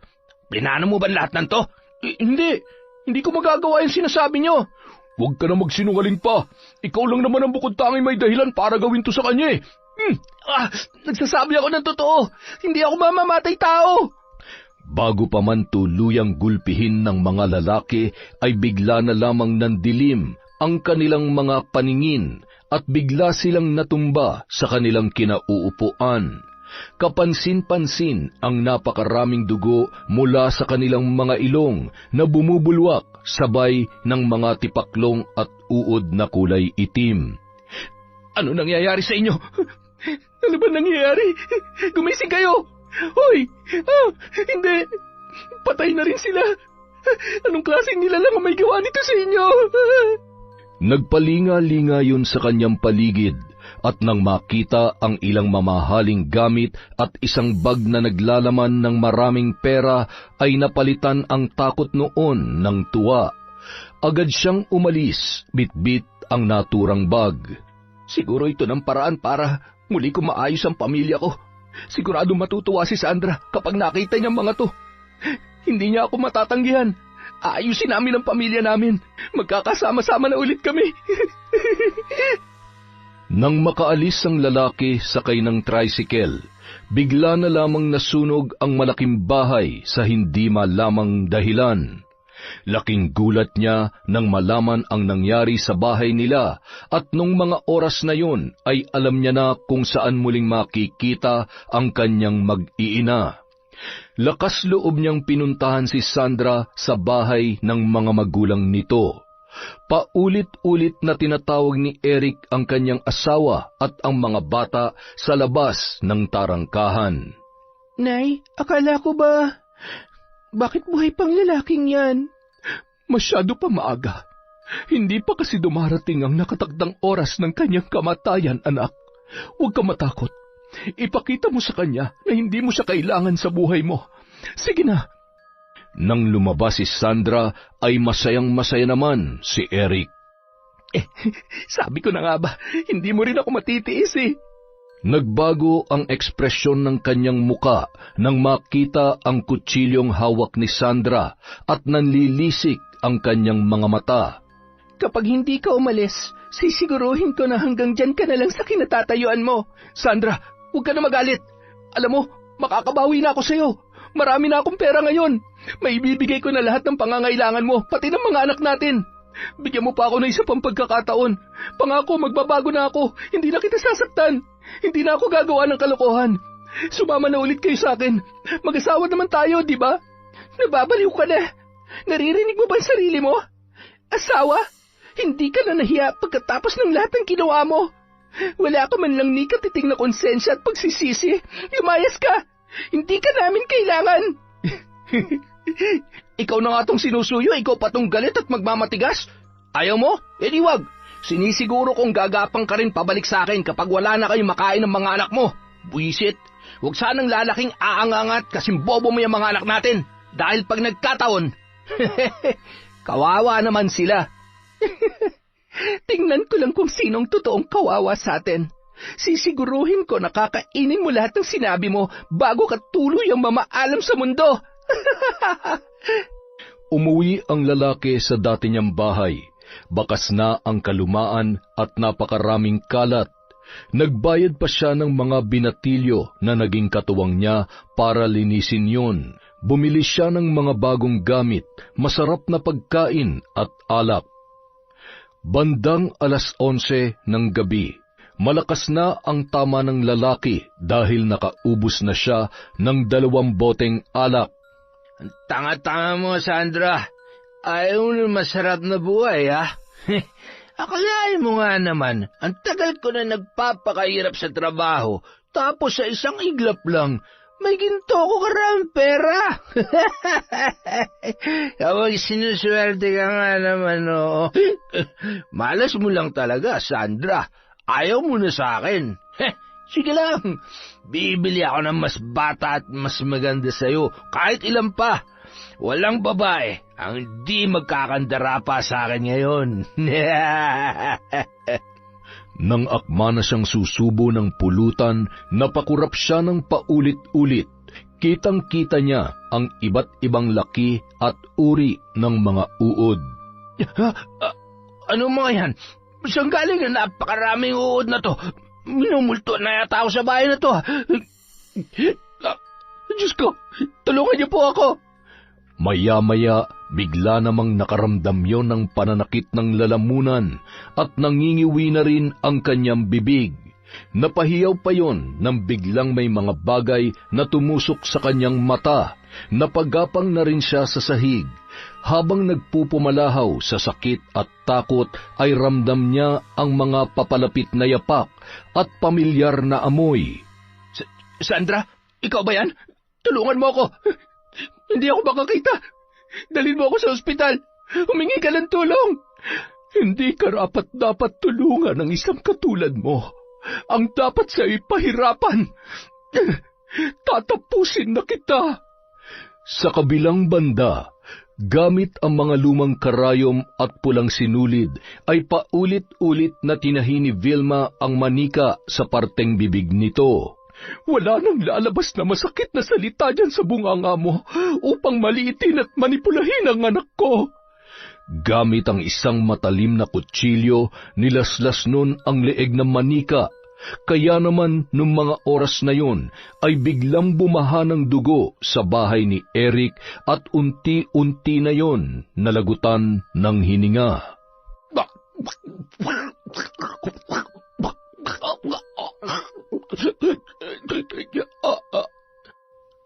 Plinano mo ba lahat ng to? Hindi ko magagawa yung sinasabi nyo. Huwag ka na magsinungaling pa. Ikaw lang naman ang bukod tanging may dahilan para gawin to sa kanya eh. Nagsasabi ako ng totoo. Hindi ako mamamatay tao. Bago pa man tuluyang gulpihin ng mga lalaki, ay bigla na lamang nandilim ang kanilang mga paningin at bigla silang natumba sa kanilang kinauupuan. Kapansin-pansin ang napakaraming dugo mula sa kanilang mga ilong na bumubulwak sabay ng mga tipaklong at uod na kulay itim. Ano nangyayari sa inyo? Ano ba nangyayari? Gumising kayo! Hoy! Hindi! Patay na rin sila! Anong klaseng nilalang ang may gawa nito sa inyo? Nagpalinga-linga yun sa kanyang paligid at nang makita ang ilang mamahaling gamit at isang bag na naglalaman ng maraming pera ay napalitan ang takot noon ng tuwa. Agad siyang umalis, bitbit ang naturang bag. Siguro ito ng paraan para muli ko maayos ang pamilya ko. Sigurado matutuwa si Sandra kapag nakita niya mga to. Hindi niya ako matatanggihan. Ayusin namin ang pamilya namin. Magkakasama-sama na ulit kami. Nang makaalis ang lalaki sakay ng tricycle, bigla na lamang nasunog ang malaking bahay sa hindi malamang dahilan. Laking gulat niya nang malaman ang nangyari sa bahay nila at nung mga oras na yun ay alam niya na kung saan muling makikita ang kanyang mag-iina. Lakas loob niyang pinuntahan si Sandra sa bahay ng mga magulang nito. Paulit-ulit na tinatawag ni Eric ang kanyang asawa at ang mga bata sa labas ng tarangkahan. Nay, akala ko ba... Bakit buhay pang lalaking yan? Masyado pa maaga. Hindi pa kasi dumarating ang nakatakdang oras ng kanyang kamatayan, anak. Huwag ka matakot. Ipakita mo sa kanya na hindi mo siya kailangan sa buhay mo. Sige na. Nang lumabas si Sandra, ay masayang-masaya naman si Eric. Sabi ko na nga ba, hindi mo rin ako matitiis eh. Nagbago ang ekspresyon ng kanyang muka nang makita ang kutsilyong hawak ni Sandra at nanlilisik ang kanyang mga mata. Kapag hindi ka umalis, sisiguruhin ko na hanggang dyan ka na lang sa kinatatayuan mo. Sandra, huwag ka na magalit. Alam mo, makakabawi na ako sa'yo. Marami na akong pera ngayon. May ibibigay ko na lahat ng pangangailangan mo, pati ng mga anak natin. Bigyan mo pa ako ng isa pang pagkakataon. Pangako, magbabago na ako. Hindi na kita sasaktan. Hindi na ako gagawa ng kalokohan. Sumama na ulit kayo sa akin. Mag-asawa naman tayo, di ba? Nababaliw ka na. Naririnig mo ba ang sarili mo? Asawa? Hindi ka na nahiya pagkatapos ng lahat ng ginawa mo. Wala ka man lang ni katiting na konsensya at pagsisisi. Lumayas ka. Hindi ka namin kailangan. Ikaw na nga tong sinusuyo, ikaw pa tong galit at magmamatigas. Ayaw mo? Eh di wag. Sinisiguro kong gagapang ka rin pabalik sa akin kapag wala na kayong makain ng mga anak mo. Buisit. Huwag sanang lalaking aangangat kasing bobo mo yung mga anak natin. Dahil pag nagkataon, kawawa naman sila. Tingnan ko lang kung sinong totoong kawawa sa atin. Sisiguruhin ko na kakainin mo lahat ng sinabi mo bago ka tuluyang mamaalam sa mundo. Umuwi ang lalaki sa dati niyang bahay. Bakas na ang kalumaan at napakaraming kalat. Nagbayad pa siya ng mga binatilyo na naging katuwang niya para linisin yun. Bumili siya ng mga bagong gamit, masarap na pagkain at alak. Bandang 11:00 ng gabi, malakas na ang tama ng lalaki dahil nakaubos na siya ng 2 boteng alak. Ang tanga-tanga mo, Sandra. Ayaw mo ng masarap na buhay, ha? Akalain mo nga naman, ang tagal ko na nagpapakahirap sa trabaho, tapos sa isang iglap lang, may ginto ko karaming pera. Kapag sinuswerte ka nga naman, no? Malas mo lang talaga, Sandra. Ayaw mo na sa akin. Sige lang, bibili ako ng mas bata at mas maganda sa'yo, kahit ilan pa. Walang babae ang di magkakandara pa sa akin ngayon. Nang akma na siyang susubo ng pulutan, napakurap siya ng paulit-ulit. Kitang-kita niya ang iba't ibang laki at uri ng mga uod. Ano mga yan? Saan galing ang napakaraming uod na to? Minumulto na yata ako sa bahay na to. Diyos ko, tulungan niyo po ako. Maya-maya, bigla namang nakaramdam yon ng pananakit ng lalamunan at nangingiwi na rin ang kanyang bibig. Napahiyaw pa yon nang biglang may mga bagay na tumusok sa kanyang mata. Napagapang na rin siya sa sahig. Habang nagpupumalahaw sa sakit at takot ay ramdam niya ang mga papalapit na yapak at pamilyar na amoy. Sandra, ikaw ba yan? Tulungan mo ako. Hindi ako makakita. Dalhin mo ako sa ospital. Humingi ka ng tulong. Hindi karapat-dapat tulungan ng isang katulad mo. Ang dapat sa ipahirapan. Tatapusin na kita. Sa kabilang banda, gamit ang mga lumang karayom at pulang sinulid, ay paulit-ulit na tinahi ni Vilma ang manika sa parteng bibig nito. Wala nang lalabas na masakit na salita dyan sa bunganga mo upang maliitin at manipulahin ang anak ko. Gamit ang isang matalim na kutsilyo, nilaslas nun ang leeg ng manika. Kaya naman nung mga oras na yun ay biglang bumaha ng dugo sa bahay ni Eric at unti-unti na yun nalagutan ng hininga.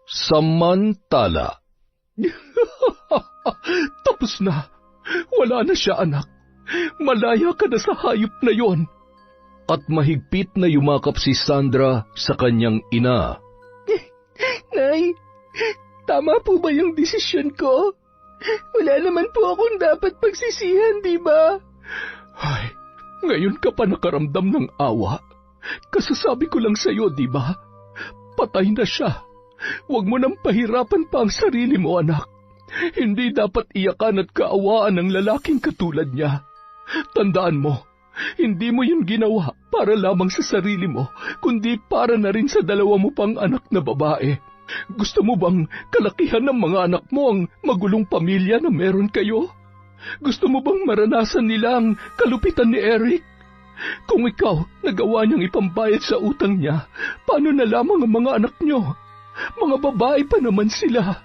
Samantala, tapos na. Wala na siya, anak. Malaya ka na sa hayop na yon. At mahigpit na yumakap si Sandra sa kanyang ina. Nay, tama po ba yung desisyon ko? Wala naman po akong dapat pagsisihan, di ba? Ay, ngayon ka pa nakaramdam ng awa. Kasasabi ko lang sa'yo, di ba? Patay na siya. Huwag mo nang pahirapan pa ang sarili mo, anak. Hindi dapat iyakan at kaawaan ng lalaking katulad niya. Tandaan mo, hindi mo yun ginawa para lamang sa sarili mo, kundi para na rin sa 2 mo pang anak na babae. Gusto mo bang kalakihan ng mga anak mo ang magulong pamilya na meron kayo? Gusto mo bang maranasan nila ang kalupitan ni Eric? Kung ikaw nagawa niyang ipambayad sa utang niya, paano na lamang ang mga anak niyo? Mga babae pa naman sila.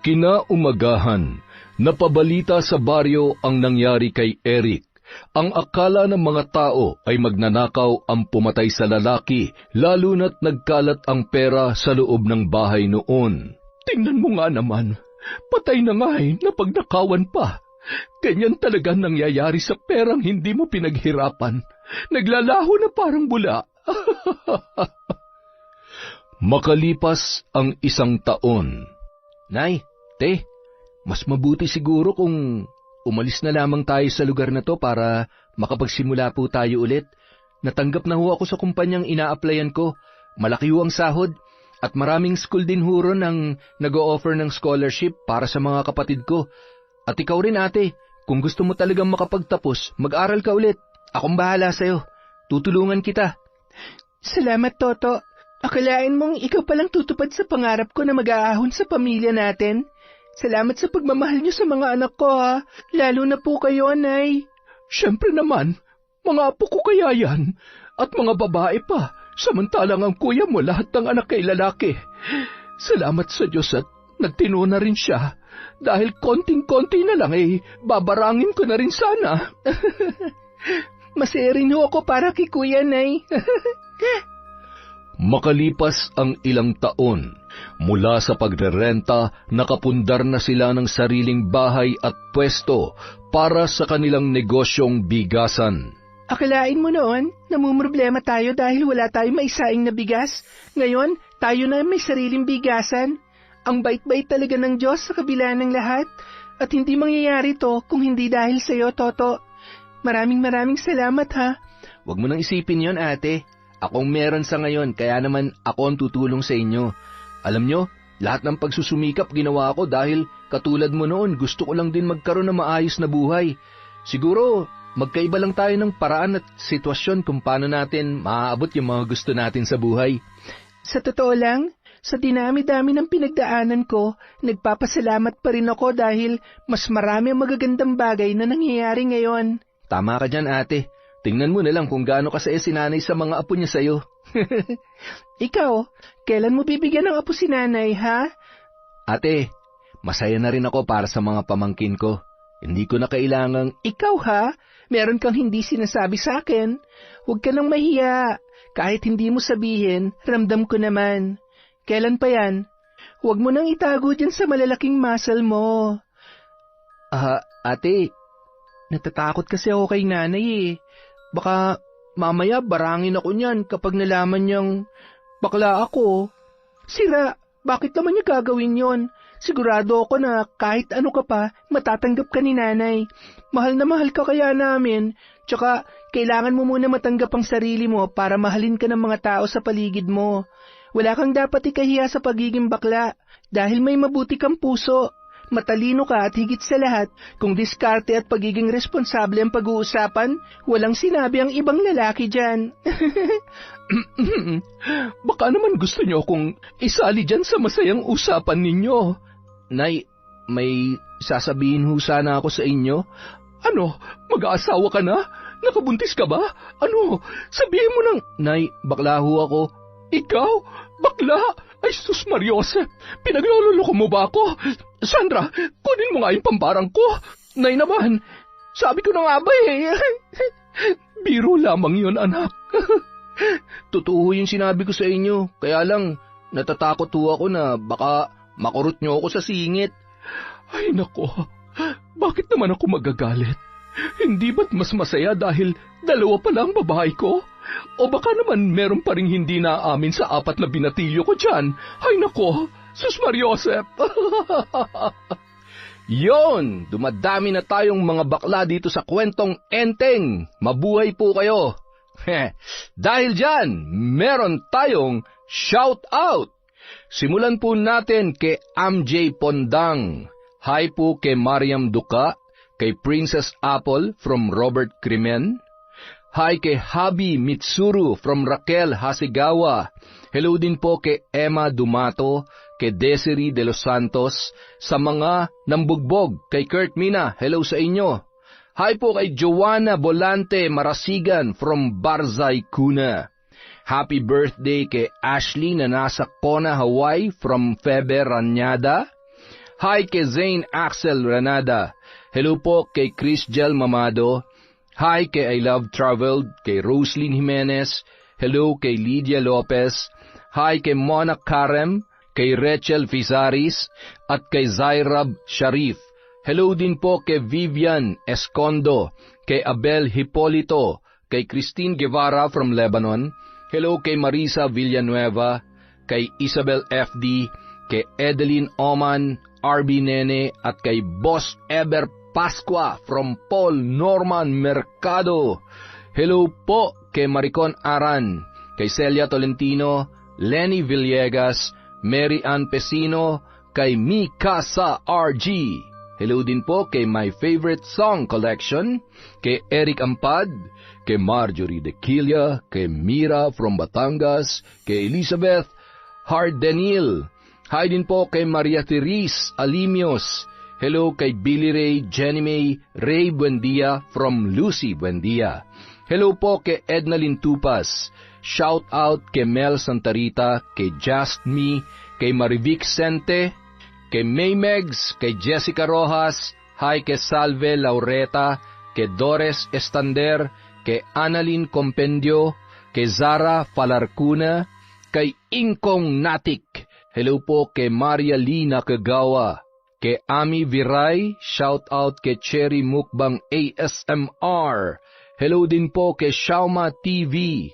Kinaumagahan, napabalita sa baryo ang nangyari kay Eric. Ang akala ng mga tao ay magnanakaw ang pumatay sa lalaki, lalo na't nagkalat ang pera sa loob ng bahay noon. Tingnan mo nga naman, patay na nga napagnakawan pa. Ganyan talaga nangyayari sa perang hindi mo pinaghirapan. Naglalaho na parang bula. Makalipas ang 1 taon. Nay, te, mas mabuti siguro kung umalis na lamang tayo sa lugar na to para makapagsimula po tayo ulit. Natanggap na ho ako sa kumpanyang ina-applyan ko. Malaki ho ang sahod At maraming school din huro nang nag-o-offer ng scholarship para sa mga kapatid ko. At ikaw rin ate, kung gusto mo talagang makapagtapos, mag-aral ka ulit. Akong bahala sa'yo. Tutulungan kita. Salamat, Toto. Akalain mong ikaw palang tutupad sa pangarap ko na mag-aahon sa pamilya natin? Salamat sa pagmamahal niyo sa mga anak ko, ha? Lalo na po kayo, Nay. Siyempre naman, mga apo ko kaya yan, at mga babae pa, samantalang ang kuya mo lahat ng anak ay lalaki. Salamat sa Diyos at nagtino na rin siya, dahil konting-konti na lang babarangin ko na rin sana. Masaya rin ho ako para kay Kuya, Nay. Makalipas ang ilang taon, mula sa pagrerenta, nakapundar na sila ng sariling bahay at pwesto para sa kanilang negosyong bigasan. Akalain mo noon, namumroblema tayo dahil wala tayong maisaing na bigas. Ngayon, tayo na may sariling bigasan. Ang bait-bait talaga ng Diyos sa kabila ng lahat. At hindi mangyayari to kung hindi dahil sa iyo, Toto. Maraming salamat, ha. Huwag mo nang isipin yon, ate. Akong meron sa ngayon, kaya naman ako ang tutulong sa inyo. Alam nyo, lahat ng pagsusumikap ginawa ko dahil katulad mo noon, gusto ko lang din magkaroon ng maayos na buhay. Siguro, magkaiba lang tayo ng paraan at sitwasyon kung paano natin maaabot yung mga gusto natin sa buhay. Sa totoo lang, sa dinami-dami ng pinagdaanan ko, nagpapasalamat pa rin ako dahil mas marami ang magagandang bagay na nangyayari ngayon. Tama ka dyan, ate. Tingnan mo na lang kung gaano kasaya si nanay sa mga apo niya sa'yo. Ikaw, kailan mo bibigyan ng apo si nanay, ha? Ate, masaya na rin ako para sa mga pamangkin ko. Hindi ko na kailangang... Ikaw, ha? Meron kang hindi sinasabi sa akin. Huwag ka nang mahiya. Kahit hindi mo sabihin, ramdam ko naman. Kailan pa yan? Huwag mo nang itago dyan sa malalaking muscle mo. Ate, natatakot kasi ako kay nanay eh. Baka mamaya barangin ako niyan kapag nalaman niyang bakla ako. Sira, bakit naman niya gagawin yon? Sigurado ako na kahit ano ka pa, matatanggap ka ni nanay. Mahal na mahal ka kaya namin. Tsaka, kailangan mo muna matanggap ang sarili mo para mahalin ka ng mga tao sa paligid mo. Wala kang dapat ikahiya sa pagiging bakla dahil may mabuti kang puso. Matalino ka at higit sa lahat, kung diskarte at pagiging responsable ang pag-uusapan, walang sinabi ang ibang lalaki dyan. Baka naman gusto niyo kung isali dyan sa masayang usapan ninyo. Nay, may sasabihin ho sana ako sa inyo. Ano, mag-aasawa ka na? Nakabuntis ka ba? Ano, sabihin mo nang... Nay, bakla ho ako. Ikaw? Bakla? Ay, sus Mariosep, pinaglololoko mo ba ako? Sandra, kunin mo nga yung pambarang ko. Nay naman, sabi ko na nga ba eh. Biro lamang yun, anak. Totoo yung sinabi ko sa inyo, kaya lang natatakot ho ako na baka makurot niyo ako sa singit. Ay nako, bakit naman ako magagalit? Hindi ba't mas masaya dahil dalawa pa lang babae ko? O baka naman meron pa rin hindi naamin sa 4 na binatilyo ko dyan. Ay nako, sus Mariosep. Yon, dumadami na tayong mga bakla dito sa kwentong Enteng. Mabuhay po kayo. Dahil dyan, meron tayong shout out. Simulan po natin kay MJ Pondang. Hi po kay Mariam Duka, kay Princess Apple from Robert Crimen. Hi kay Habi Mitsuru from Raquel Hasigawa. Hello din po kay Emma Dumato, kay Desiree de los Santos, sa mga nambugbog, kay Kurt Mina, hello sa inyo. Hi po kay Joanna Bolante Marasigan from Barzay, Kuna. Happy birthday kay Ashley na nasa Kona, Hawaii from Febe Ranyada. Hi kay Zane Axel Ranada. Hello po kay Chris Gel Mamado. Hi kay I Love Traveled, kay Roslyn Jimenez. Hello kay Lydia Lopez. Hi kay Mona Karem, kay Rachel Fizaris, at kay Zairab Sharif. Hello din po kay Vivian Escondo, kay Abel Hipolito, kay Christine Guevara from Lebanon. Hello kay Marisa Villanueva, kay Isabel FD, kay Edeline Oman, RB Nene, at kay Boss Eber Pasqua from Paul Norman Mercado. Hello po kay Maricon Aran, kay Celia Tolentino, Lenny Villegas, Mary Ann Pesino, kay Mikasa RG. Hello din po kay My Favorite Song Collection, kay Eric Ampad, kay Marjorie De Quilla, kay Mira from Batangas, kay Elizabeth Hardenil. Hi din po kay Maria Therese Alimios. Hello kay Billy Ray, Jenny May, Ray Buendia from Lucy Buendia. Hello po kay Edna Lintupas. Shout out kay Mel Santarita, kay Just Me, kay Marivic Sente, kay May Megs, kay Jessica Rojas, hi kay Salve Laureta, kay Dores Estander, kay Annalyn Compendio, kay Zara Falarcuna, kay Ingkong Natik. Hello po kay Maria Lina Kagawa, kay Ami Viray, shout out kay Cherry Mukbang ASMR. Hello din po kay Shauma TV,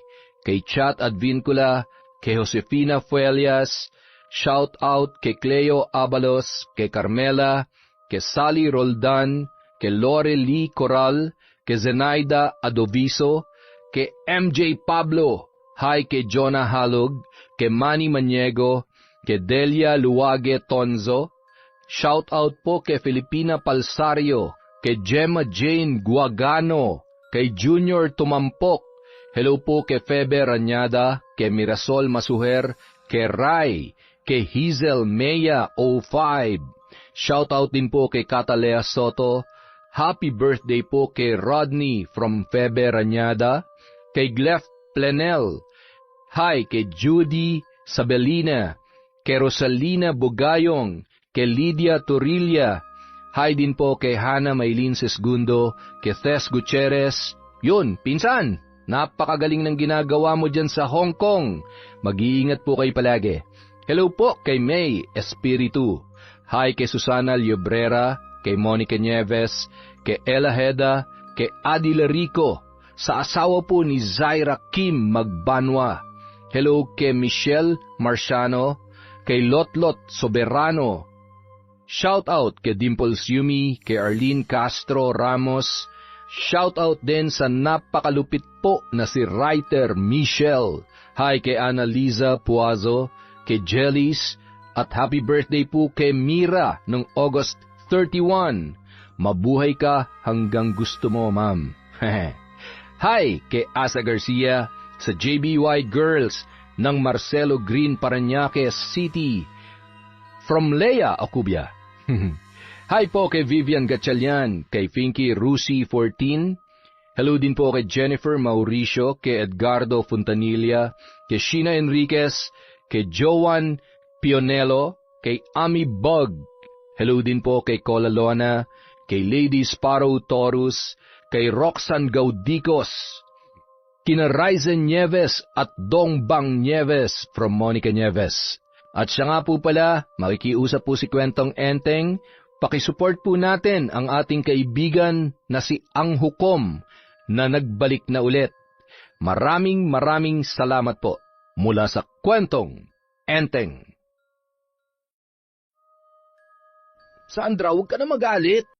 kay Chat Advincula, kay Josefina Fuelias, shout out kay Cleo Abalos, kay Carmela, kay Sally Roldan, kay Lore Lee Coral, kay Zenaida Adoviso, kay MJ Pablo, hi kay Jonah Halog, kay Manny Maniego, kay Delia Luwage Tonzo, shout out po kay Filipina Palsario, kay Gemma Jane Guagano, kay Junior Tumampok. Hello po kay Febe Ranyada, kay Mirasol Masuher, kay Rai, kay Hazel Mea 05. Shout out din po kay Catalea Soto. Happy birthday po kay Rodney from Febe Ranyada, kay Glef Plenel. Hi kay Judy Sabelina, kay Rosalina Bugayong, kay Lydia Torilla. Hi din po kay Hana Maylin Sesgundo, kay Tess Gutierrez. Yun, pinsan, napakagaling ng ginagawa mo dyan sa Hong Kong. Mag-iingat po kayo palagi. Hello po kay May Espiritu. Hi kay Susana Llobrera, kay Monica Nieves, kay Ella Heda, kay Adi Larico, sa asawa po ni Zaira Kim Magbanwa. Hello kay Michelle Marciano, kay Lotlot Soberano. Shout out kay Dimples Yumi, kay Arlene Castro Ramos. Shout out din sa napakalupit po na si writer Michelle. Hi kay Annalisa Puazo, kay Jellies, at happy birthday po kay Mira ng August 31. Mabuhay ka hanggang gusto mo, ma'am. Hi kay Asa Garcia sa JBY Girls ng Marcelo Green, Parañaque City. From Leia Acubia. Hi po kay Vivian Gatchalian, kay Finky Rusi 14. Hello din po kay Jennifer Mauricio, kay Edgardo Fontanilla, kay Sheena Enriquez, kay Joan Pionello, kay Ami Bug. Hello din po kay Cola Lona, kay Lady Sparrow Taurus, kay Roxanne Gaudicos, kina Ryzen Nieves at Dongbang Nieves from Monica Nieves. At siya nga po pala, makikiusap po si Kwentong Enteng, pakisupport po natin ang ating kaibigan na si Ang Hukom na nagbalik na ulit. Maraming salamat po mula sa Kwentong Enteng. Sandra, huwag ka na magalit.